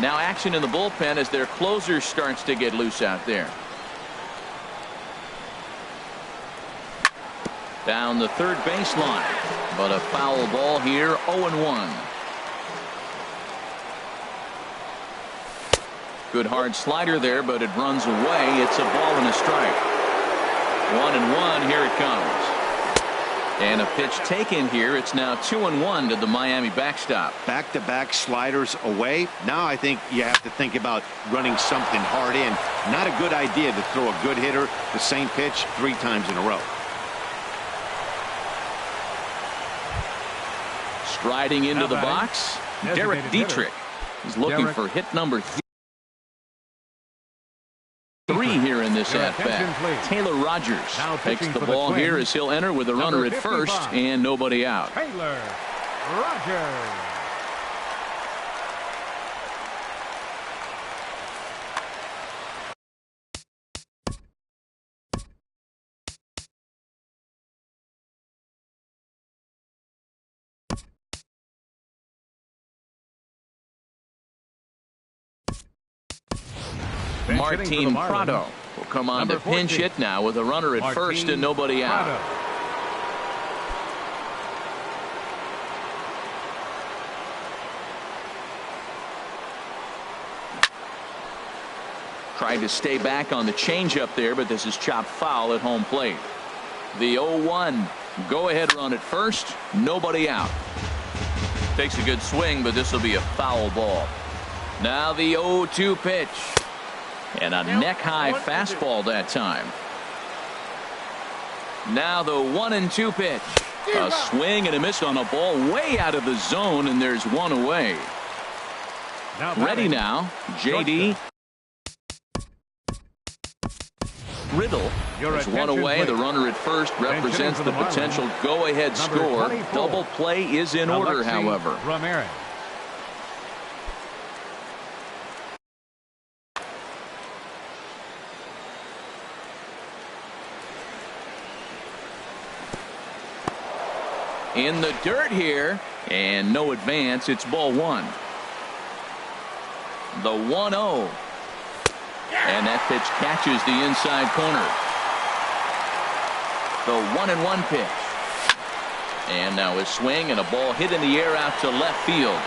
Now action in the bullpen as their closer starts to get loose out there. Down the third baseline, but a foul ball here, 0-1. Good hard slider there, but it runs away. It's a ball and a strike. 1-1, here it comes. And a pitch taken here. It's now 2-1 to the Miami backstop. Back-to-back sliders away. Now I think you have to think about running something hard in. Not a good idea to throw a good hitter the same pitch 3 times in a row. Striding into the box, Derek Dietrich is looking for hit number 3 here in this at-bat. Taylor Rogers takes the ball here as he'll enter with a runner at first and nobody out. Taylor Rogers. Martin Prado will come on to pinch hit now with a runner at first and nobody out. Tried to stay back on the changeup there, but this is chopped foul at home plate. The 0-1 go-ahead run at first, nobody out. Takes a good swing, but this will be a foul ball. Now the 0-2 pitch. And a neck-high fastball that time. Now the 1-2 pitch. A swing and a miss on a ball way out of the zone, and there's one away. Ready now, J.D. Riddle. There's one away. The runner at first represents the potential go-ahead score. Double play is in order, however. Ramirez. In the dirt here, and no advance. It's ball 1. The 1-0. And that pitch catches the inside corner. The 1-1 pitch. And now a swing and a ball hit in the air out to left field.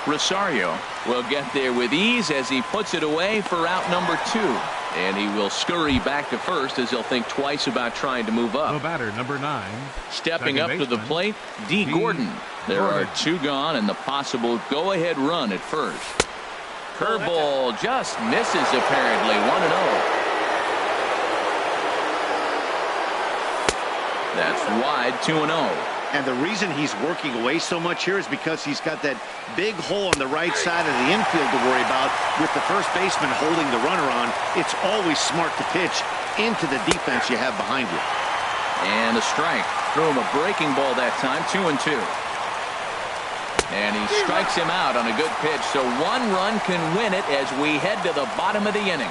Rosario will get there with ease as he puts it away for out number 2. And he will scurry back to first as he'll think twice about trying to move up. The batter, number 9. Stepping up to the plate, D. Gordon. There are 2 gone and the possible go-ahead run at first. Curveball just misses apparently. 1-0. That's wide. 2-0. And the reason he's working away so much here is because he's got that big hole on the right side of the infield to worry about. With the first baseman holding the runner on, it's always smart to pitch into the defense you have behind you. And a strike. Threw him a breaking ball that time. 2-2. And he strikes him out on a good pitch. So 1 run can win it as we head to the bottom of the inning.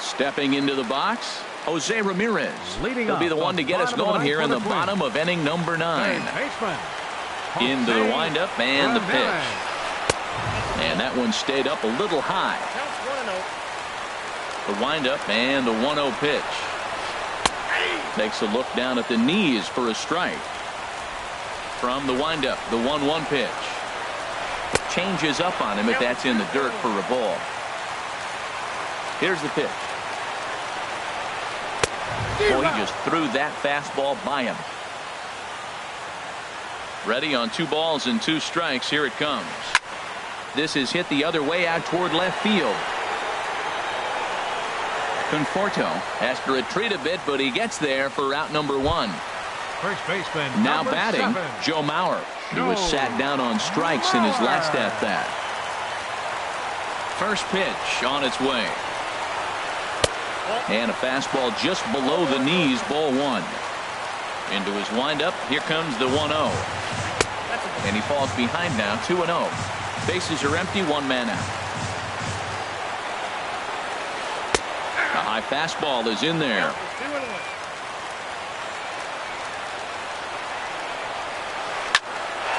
Stepping into the box, Jose Ramirez. He'll be the one to get us going here in the bottom of inning number 9. Into the windup and the pitch. And that one stayed up a little high. The windup and the 1-0 pitch. Takes a look down at the knees for a strike. From the windup, the 1-1 pitch. Changes up on him if that's in the dirt for a ball. Here's the pitch. Boy, he just threw that fastball by him. Ready on 2 balls and 2 strikes. Here it comes. This is hit the other way out toward left field. Conforto has to retreat a bit, but he gets there for out number 1. First baseman now batting, 7. Joe Mauer, who was sat down on strikes in his last at-bat. First pitch on its way. And a fastball just below the knees, ball one. Into his windup, here comes the 1-0. And he falls behind now, 2-0. Bases are empty, one man out. A high fastball is in there.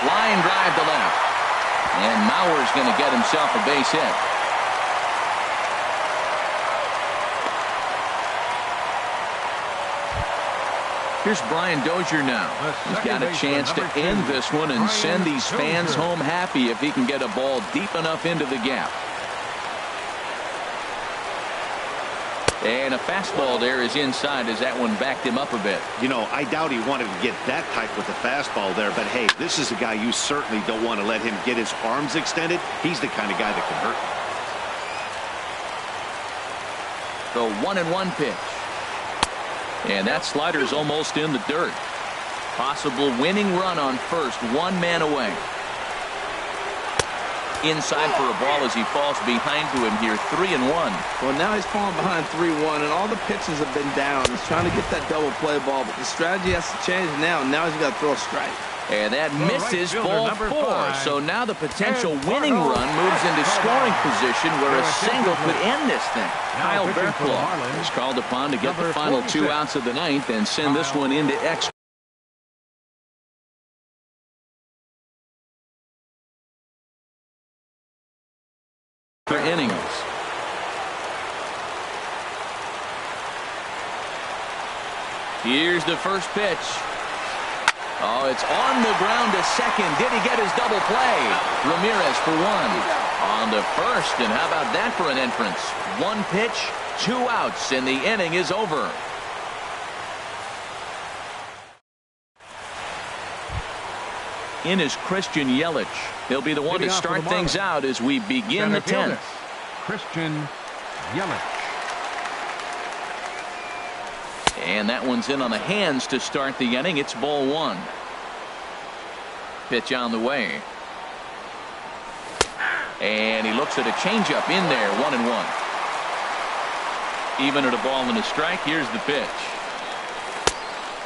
Line drive to left. And Mauer's going to get himself a base hit. Here's Brian Dozier now. He's got a chance to end this one and send these fans home happy if he can get a ball deep enough into the gap. And a fastball there is inside as that one backed him up a bit. You know, I doubt he wanted to get that type with the fastball there, but hey, this is a guy you certainly don't want to let him get his arms extended. He's the kind of guy that can hurt. The 1-1 pitch. And that slider's almost in the dirt. Possible winning run on first, one man away. Inside for a ball as he falls behind to him here, 3-1. Well, now he's falling behind 3-1, and all the pitches have been down. He's trying to get that double play ball, but the strategy has to change now. Now he's got to throw a strike. And that misses ball 4. So now the potential winning run moves into scoring position where a single could end this thing. Kyle Berklaw is called upon to get the final 2 outs of the ninth and send this one into extra innings. Here's the first pitch. Oh, it's on the ground to second. Did he get his double play? Ramirez for 1. On to first, and how about that for an entrance? 1 pitch, 2 outs, and the inning is over. In is Christian Yelich. He'll be the one to start things out as we begin the 10th. Christian Yelich. And that one's in on the hands to start the inning. It's ball 1. Pitch on the way. And he looks at a changeup in there, 1-1. Even at a ball and a strike, here's the pitch.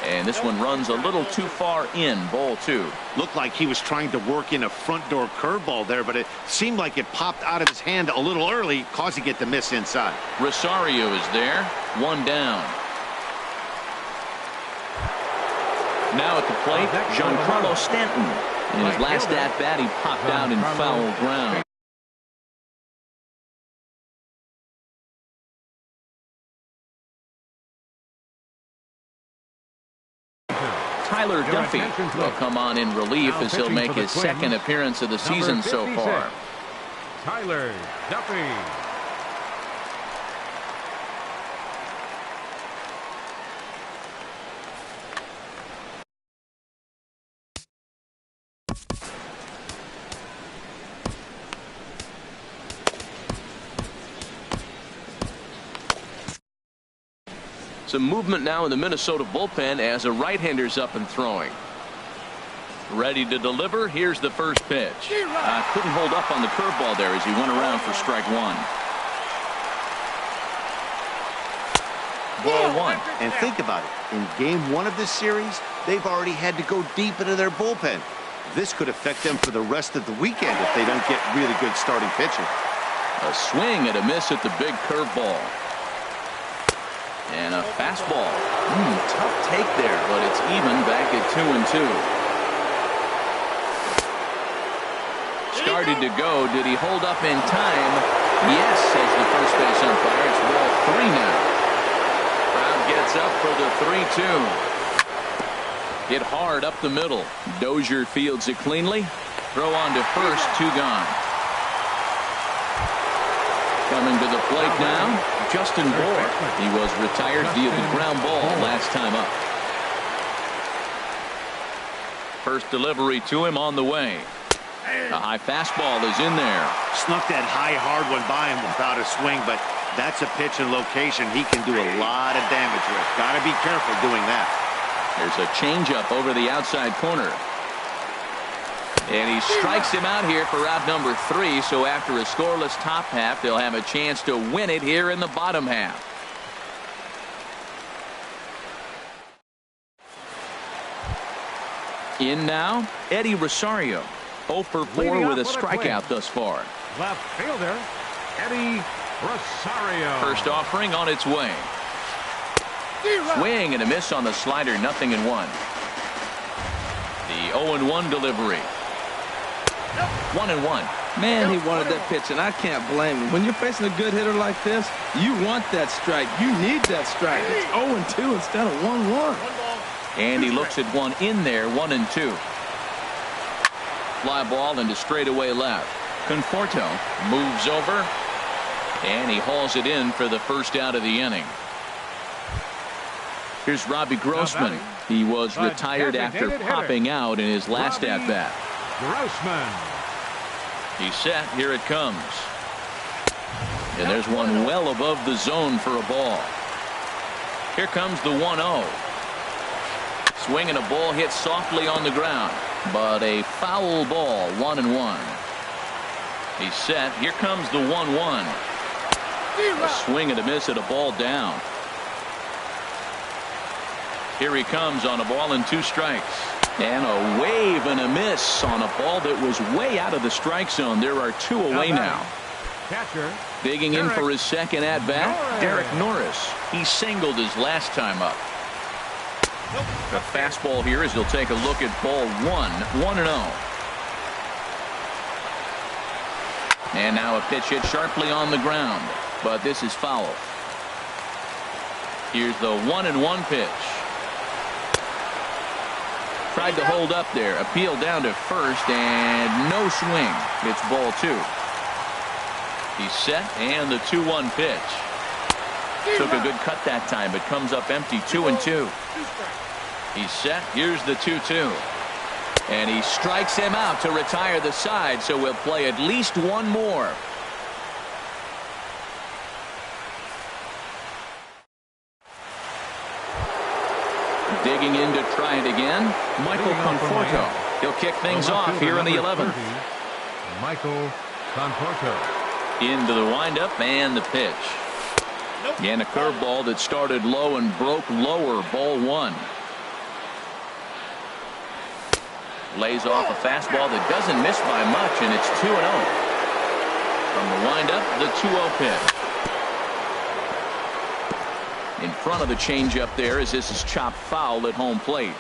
And this one runs a little too far in, ball 2. Looked like he was trying to work in a front door curveball there, but it seemed like it popped out of his hand a little early, causing it to miss inside. Rosario is there, 1 down. Now at the plate, Giancarlo Stanton. In his last at-bat, he popped out in foul ground. Tyler Duffy will come on in relief as he'll make his second appearance of the season so far. Tyler Duffy. Some movement now in the Minnesota bullpen as a right-hander's up and throwing. Ready to deliver. Here's the first pitch. Couldn't hold up on the curveball there as he went around for strike 1. Ball 1. And think about it. In game 1 of this series, they've already had to go deep into their bullpen. This could affect them for the rest of the weekend if they don't get really good starting pitching. A swing and a miss at the big curveball. And a fastball. Tough take there, but it's even back at 2-2. Started to go. Did he hold up in time? Yes, says the first base umpire. It's ball 3 now. Crowd gets up for the 3-2. Hit hard up the middle. Dozier fields it cleanly. Throw on to first, 2 gone. Coming to the plate now, Justin Bour. He was retired via the ground ball last time up. First delivery to him on the way. A high fastball is in there. Snuck that high hard one by him without a swing, but that's a pitch and location he can do a lot of damage with. Got to be careful doing that. There's a changeup over the outside corner. And he strikes him out here for out number 3. So after a scoreless top half, they'll have a chance to win it here in the bottom half. In now, Eddie Rosario. 0 for 4 with a strikeout thus far. Left fielder, Eddie Rosario. First offering on its way. Swing and a miss on the slider, 0-1. The 0-1 delivery. 1-1. Man, he wanted that pitch, and I can't blame him. When you're facing a good hitter like this, you want that strike. You need that strike. It's 0-2 instead of 1-1. And he looks at one in there, 1-2. Fly ball into straightaway left. Conforto moves over, and he hauls it in for the first out of the inning. Here's Robbie Grossman. He was retired after popping out in his last at-bat. Grossman. He's set. Here it comes. And there's one well above the zone for a ball. Here comes the 1-0. Swing and a ball hit softly on the ground, but a foul ball, 1-1. He's set. Here comes the 1-1. A swing and a miss at a ball down. Here he comes on a ball and 2 strikes. And a wave and a miss on a ball that was way out of the strike zone. There are 2 away now. Catcher. Digging in for his second at-bat, Derek Norris. He singled his last time up. The fastball here as he'll take a look at ball 1, 1-0. And now a pitch hit sharply on the ground, but this is foul. Here's the 1-1 pitch. Tried to hold up there, appeal down to first, and no swing. It's ball 2. He's set, and the 2-1 pitch. Took a good cut that time, but comes up empty, 2-2. He's set. Here's the 2-2. And he strikes him out to retire the side, so we'll play at least one more. Digging in to try it again, Michael Conforto. He'll kick things off here in the 11th. Michael Conforto. Into the windup and the pitch. And a curveball that started low and broke lower, ball 1. Lays off a fastball that doesn't miss by much, and it's 2-0. From the windup, the 2-0 pitch. In front of the changeup there as this is chopped foul at home plate.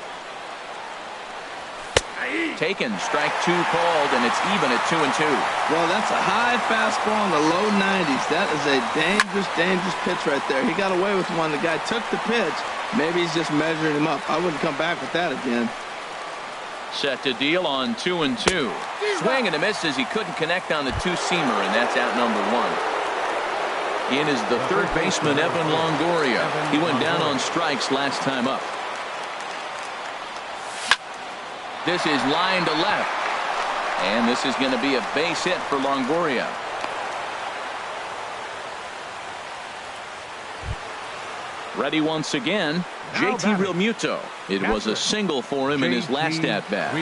Taken, strike 2 called, and it's even at 2-2. Well, that's a high fastball in the low 90s. That is a dangerous, dangerous pitch right there. He got away with one. The guy took the pitch. Maybe he's just measuring him up. I wouldn't come back with that again. Set to deal on 2-2. Swing and a miss as he couldn't connect on the 2-seamer, and that's out number 1. In is the third baseman, Evan Longoria. He went down on strikes last time up. This is line to left. And this is going to be a base hit for Longoria. Ready once again, JT Realmuto. It was a single for him in his last at-bat.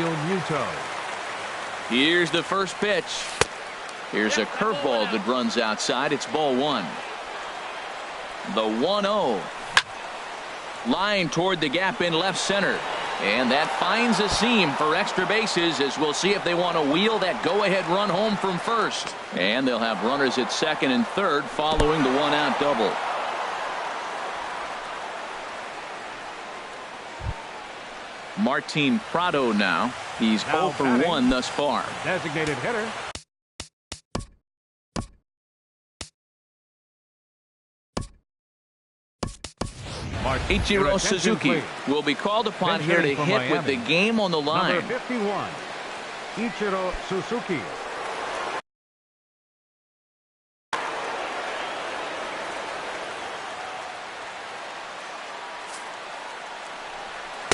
Here's the first pitch. Here's a curveball that runs outside. It's ball 1. The 1-0. Line toward the gap in left center. And that finds a seam for extra bases as we'll see if they want to wheel that go-ahead run home from first. And they'll have runners at second and third following the 1-out double. Martin Prado now. He's 0 for 1 thus far. Designated hitter. Ichiro Suzuki will be called upon here to hit with the game on the line. Number 51, Ichiro Suzuki.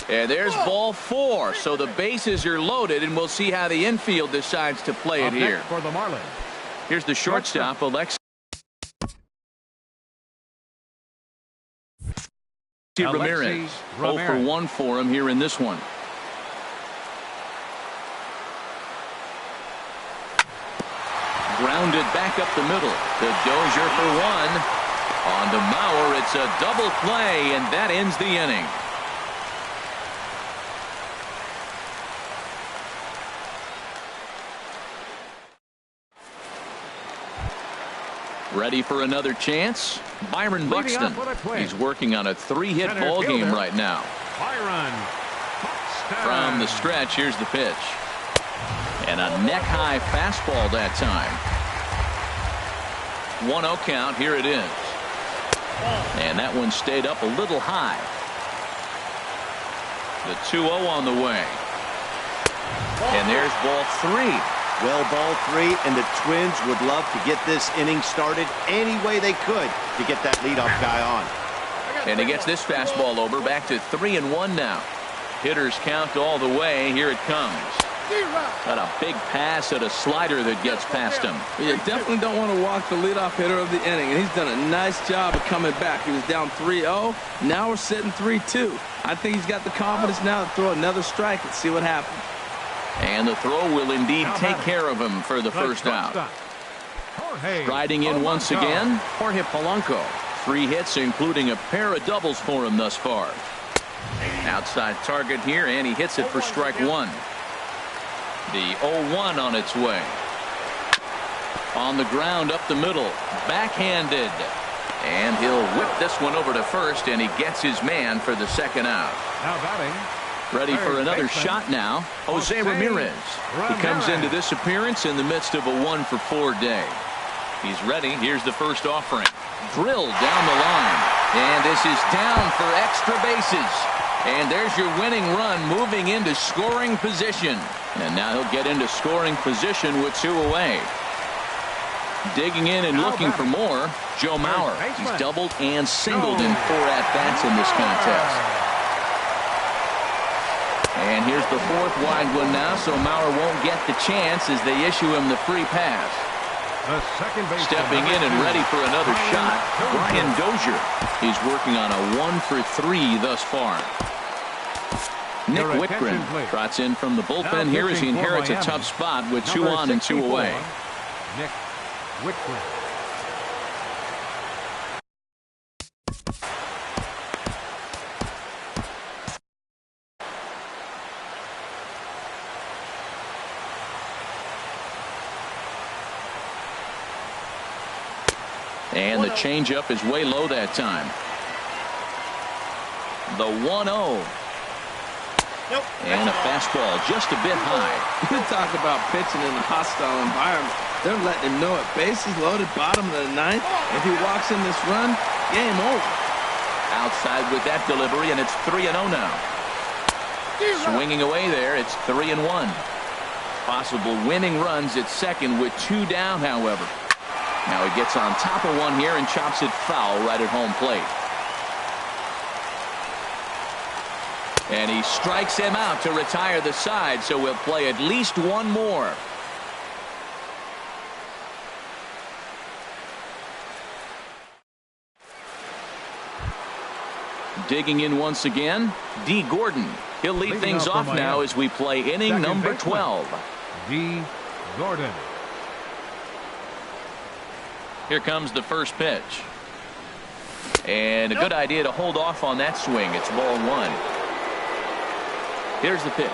And there's ball 4. So the bases are loaded, and we'll see how the infield decides to play it here. For the Marlins. Here's the shortstop, Alexi Ramirez. 0 for 1 for him here in this one. Grounded back up the middle to Dozier for one. On to Mauer, it's a double play, and that ends the inning. Ready for another chance? Byron Buxton. He's working on a 3-hit ball game right now. Byron Buxton. From the stretch, here's the pitch. And a neck-high fastball that time. 1-0 count. Here it is. And that one stayed up a little high. The 2-0 on the way. And there's ball 3. Well, ball 3, and the Twins would love to get this inning started any way they could to get that leadoff guy on. And he gets this fastball over, back to 3-1 now. Hitters count all the way. Here it comes. Got a big pass at a slider that gets past him. You definitely don't want to walk the leadoff hitter of the inning, and he's done a nice job of coming back. He was down 3-0. Now we're sitting 3-2. I think he's got the confidence now to throw another strike and see what happens. And the throw will indeed take care of him for the first out. Striding in once again, Jorge Polanco. 3 hits, including a pair of doubles for him thus far. Outside target here, and he hits it for strike 1. The 0-1 on its way. On the ground up the middle, backhanded. And he'll whip this one over to first, and he gets his man for the second out. Now batting. Ready for another shot now, Jose Ramirez. He comes into this appearance in the midst of a 1-for-4 day. He's ready. Here's the first offering. Drilled down the line. And this is down for extra bases. And there's your winning run, moving into scoring position. And now he'll get into scoring position with 2 away. Digging in and looking for more, Joe Mauer. He's doubled and singled in 4 at-bats in this contest. And here's the 4th wide one now, so Mauer won't get the chance as they issue him the free pass. The second base stepping in and ready for another shot, Brian Dozier. He's working on a 1-for-3 thus far. Nick Whitgren trots in from the bullpen here as he inherits a tough spot with 2 on and 2 away. Nick Whitgren. And the changeup is way low that time. The 1-0. And a fastball just a bit high. You talk about pitching in a hostile environment. They're letting him know it. Bases loaded, bottom of the 9th. If he walks in this run, game over. Outside with that delivery, and it's 3-0 now. Swinging away there, it's 3-1. Possible winning runs at second with 2 down, however. Now he gets on top of one here and chops it foul right at home plate. And he strikes him out to retire the side, so we'll play at least 1 more. Digging in once again, D. Gordon. He'll lead things off now as we play inning number 12. D. Gordon. Here comes the first pitch. And a good idea to hold off on that swing. It's ball 1. Here's the pitch.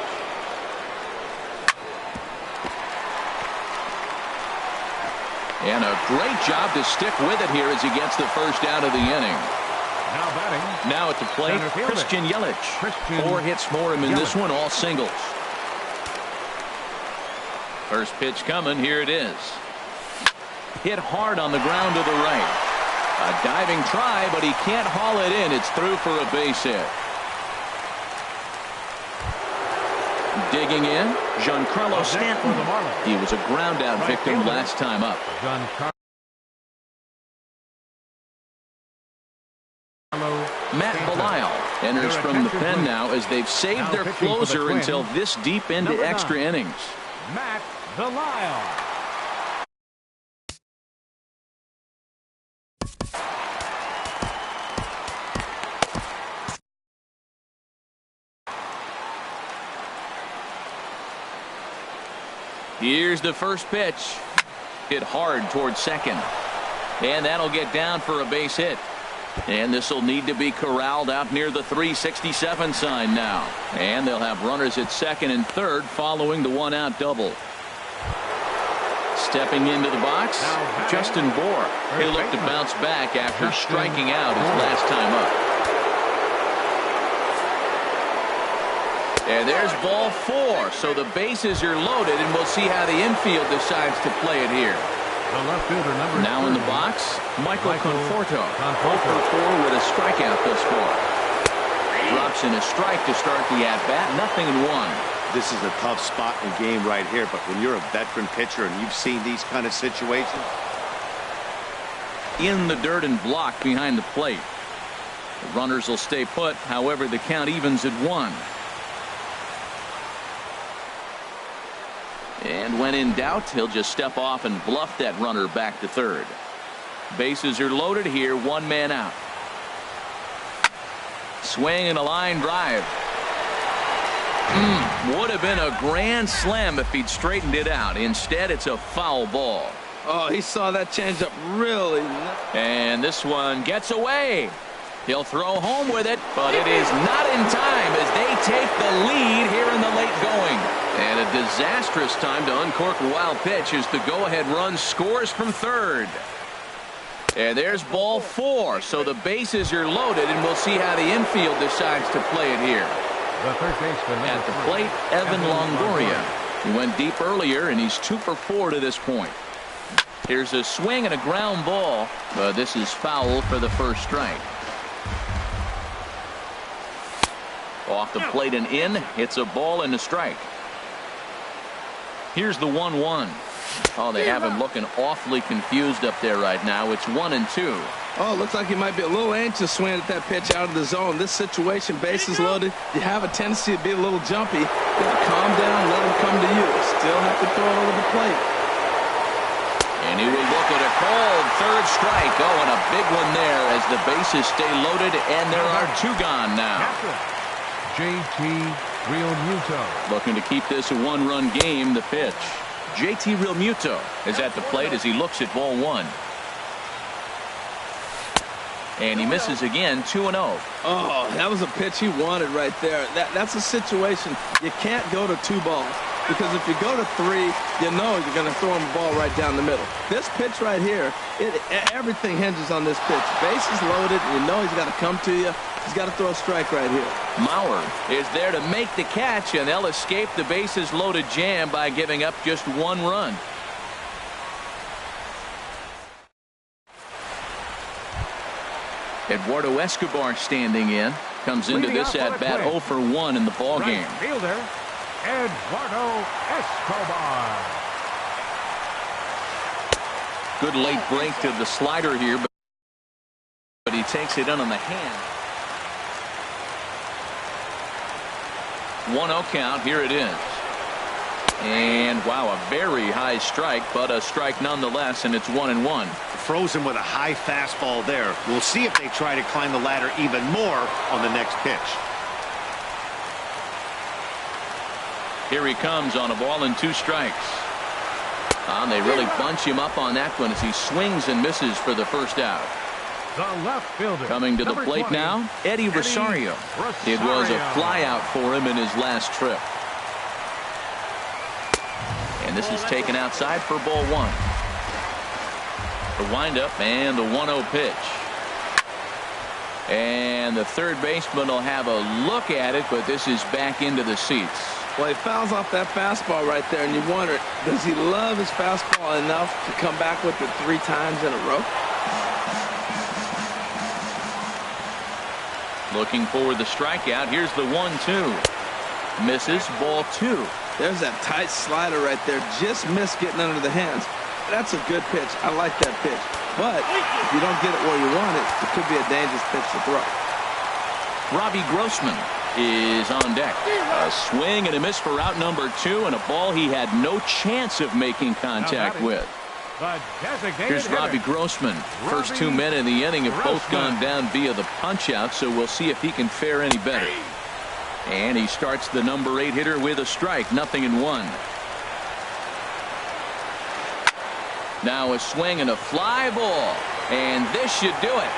And a great job to stick with it here as he gets the first out of the inning. Now batting. Now at the plate, Christian Yelich. 4 hits for him in this one, all singles. First pitch coming. Here it is. Hit hard on the ground to the right. A diving try, but he can't haul it in. It's through for a base hit. Digging in, Giancarlo Stanton. He was a ground out victim last time up. Matt Belisle enters from the pen now as they've saved their closer until this deep into extra innings. Matt Belisle. Here's the first pitch. Hit hard towards second. And that'll get down for a base hit. And this will need to be corralled out near the 367 sign now. And they'll have runners at second and third following the one-out double. Stepping into the box, Justin Bohr. He'll look to bounce back after striking out his last time up. And there's ball 4. So the bases are loaded, and we'll see how the infield decides to play it here. The left fielder, number Now in the box, Michael Conforto. 0 for 4 with a strikeout thus far. Drops in a strike to start the at-bat. 0-1. This is a tough spot in the game right here, but when you're a veteran pitcher and you've seen these kind of situations. In the dirt and blocked behind the plate. The runners will stay put. However, the count evens at 1. And when in doubt, he'll just step off and bluff that runner back to third. Bases are loaded here, 1 man out. Swing and a line drive. Would have been a grand slam if he'd straightened it out. Instead, it's a foul ball. Oh, he saw that changeup really. And this one gets away. He'll throw home with it, but it is not in time as they take the lead here in the late going. And a disastrous time to uncork a wild pitch as the go-ahead run scores from third. And there's ball 4. So the bases are loaded, and we'll see how the infield decides to play it here. The third baseman At the plate, Evan Longoria. He went deep earlier, and he's 2 for 4 to this point. Here's a swing and a ground ball, but this is foul for the first strike. Off the plate and in. It's a ball and a strike. Here's the 1-1. Oh, they have him looking awfully confused up there right now. It's 1-2. Oh, looks like he might be a little anxious swinging at that pitch out of the zone. This situation, bases loaded, you have a tendency to be a little jumpy. You gotta calm down, let him come to you. Still have to throw it over the plate. And he will look at a cold third strike. Oh, and a big one there as the bases stay loaded, and there are 2 gone now. JT Realmuto. Looking to keep this a 1-run game. The pitch. JT Realmuto is at the plate as he looks at ball 1. And he misses again, 2-0. Oh, that was a pitch he wanted right there. That's a situation you can't go to 2 balls. Because if you go to 3, you know you're going to throw him the ball right down the middle. This pitch right here, everything hinges on this pitch. Bases loaded, you know he's got to come to you. He's got to throw a strike right here. Mauer is there to make the catch, and they'll escape the bases loaded jam by giving up just 1 run. Eduardo Escobar standing in. Comes into this at bat 0 for 1 in the ball game. Fielder Eduardo Escobar. Good late break to the slider here, but he takes it in on the hand. 1-0 count. Here it is. And wow, a very high strike, but a strike nonetheless, and it's 1-1. Frozen with a high fastball there. We'll see if they try to climb the ladder even more on the next pitch. Here he comes on a ball and 2 strikes. They really bunch him up on that one as he swings and misses for the first out. The left fielder. Coming to the plate 20, now, Eddie Rosario. It was a flyout for him in his last trip. And this is taken outside for ball 1. The windup and the 1-0 pitch. And the third baseman will have a look at it, but this is back into the seats. Well, he fouls off that fastball right there, and you wonder, does he love his fastball enough to come back with it 3 times in a row? Looking for the strikeout. Here's the 1-2. Misses, ball 2. There's that tight slider right there. Just missed getting under the hands. That's a good pitch. I like that pitch. But if you don't get it where you want it, it could be a dangerous pitch to throw. Robbie Grossman is on deck. A swing and a miss for out number 2, and a ball he had no chance of making contact with. Here's Robbie Grossman. First 2 men in the inning have both gone down via the punch-out, so we'll see if he can fare any better. And he starts the number 8 hitter with a strike. 0-1. Now a swing and a fly ball. And this should do it.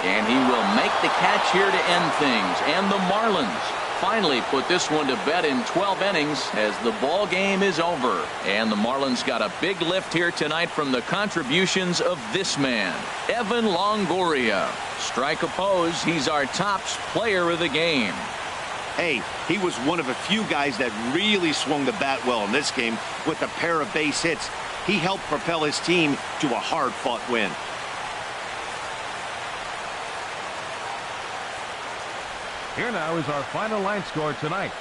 And he will make the catch here to end things. And the Marlins finally put this one to bed in 12 innings as the ball game is over. And the Marlins got a big lift here tonight from the contributions of this man, Evan Longoria. Strike oppose, he's our top player of the game. Hey, he was one of a few guys that really swung the bat well in this game with a pair of base hits. He helped propel his team to a hard-fought win. Here now is our final line score tonight.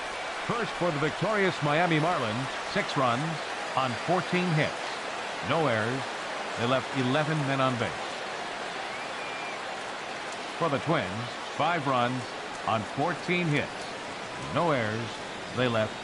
First for the victorious Miami Marlins, 6 runs on 14 hits. No errors. They left 11 men on base. For the Twins, 5 runs on 14 hits. No errors. They left